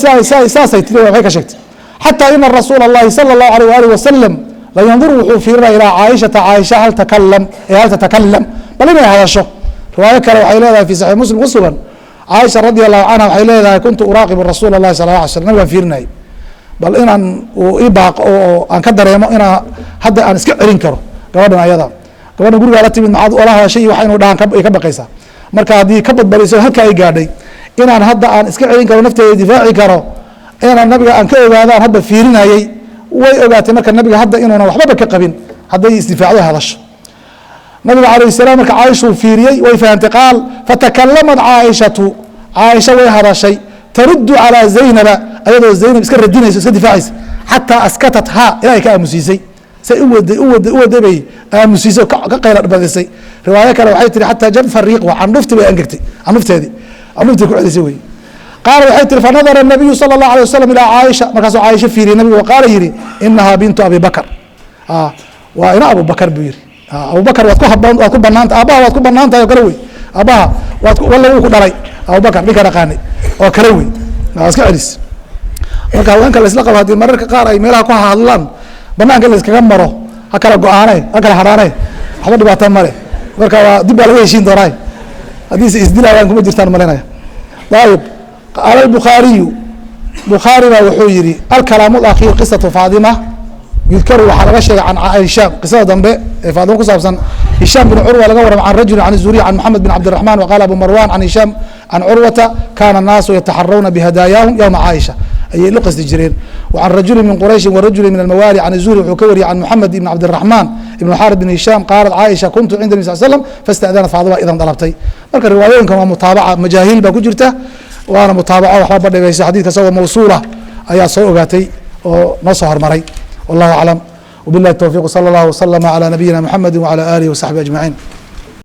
saasay tiri waxay ka sheegtay xataa ina rasuula اllahi salى اllahu alيh waalih wasalam layanduru wuxuu fiirinaya ilaa caaishata caaisha hal tatakalam bal inay hadasho riwaayo kale waxay leedahay fi saxiix muslim ku sugan caaisha radi allahu canha waxay leedahay kuntu uraaqibu rasuula اllahi sal ه alay slam nabigaan fiirinayay bal inaan ii baaqo oo aan ka dareemo inaa hadda aan iska celin karo gabadhan ayada gabadhan gurigaa la timid maxaad ola hadashay waxa inuu dhahan ay ka baqaysaa marka haddii ka badbadiso halka ay gaadhay inaan hadda aan iska celin karo nafteeda difaaci karo inaan nabiga aan ka ogaadaan hadda fiirinayay way ogaatay marka nabiga hadda inuuna waxbaba ka qabin hadday isdifaacdo hadasho nabiga alayh salaam marka caaishuu fiiriyey way fahamtay qaal fatakalamad caaishatu caaisha way hadashay taruddu calaa zaynaba ayadoo zaynab iska radinayso iska difaacaysa xataa askatat ha ilahay ka aamusiisay say u waday bay aamusiisay ka qayla badisay riwaayo kale waxay tihi xataa janfa riiq waa candhufti bay angegtay candhufteedii candhuftii ku celisay wey qaala waxay tihi fanadara nabiyu sala allahu alay wasalam ilaa caaisha markaasuu caaisha fiiriyey nabigu waqaala yihi inahaa bintu abi bakr waa ina abu bakr buu yihi abubakr waad ku banaanta aabbaha waad ku banaan tahay oo kale wey aabbaha walla wuu ku dhalay abubakr ninka dhaqaanay oo kale wey iska celis marka haweenka la isla qabo haddii mararka qaar ay meelaha ku hadlaan banaanka la iskaga maro ha kala go-aane ha kala haraane waxba dhibaata male marka waa dib baa laga heshiin doonaa haddiise isdilaayaan kuma jirtaan malinaya ayib qaala albukhaariyu bukhaari baa wuxuu yihi alkalaamu alakhiir qisatu faadima yudkaru waxaa laga sheegay can hishaam qisada dambe ee faadima ku saabsan hishaam bin curwa laga warama can rajuli can zuriy can moxamed bin cabdiraxman waqala abu marwan can hishaam can curwata kana annaasu yataxarawna bihadaayaahum yowma caaisha ayay la qasdi jireen وعن رجل من قريش ورجل من الموالي عن الزهري وxuu ka wariyay عن محمد بن عبد الرحمن بن حارث بن هشام قالت عائشة كنت عند النبي صلى الله عليه وسلم فاستأذنت فاطمة idan dalabtay marka riwaayooyinkan waa mutaabaca majaahiil baa ku jirta waana mutaabaco waxba badhigaysa xadiidka isagoo mawsuula ayaa soo ogaatay oo noo soo hormaray والله أعلم وبالله التوفيق صلى الله وسلم على نبينا محمد وعلى آله وصحبه أجمعين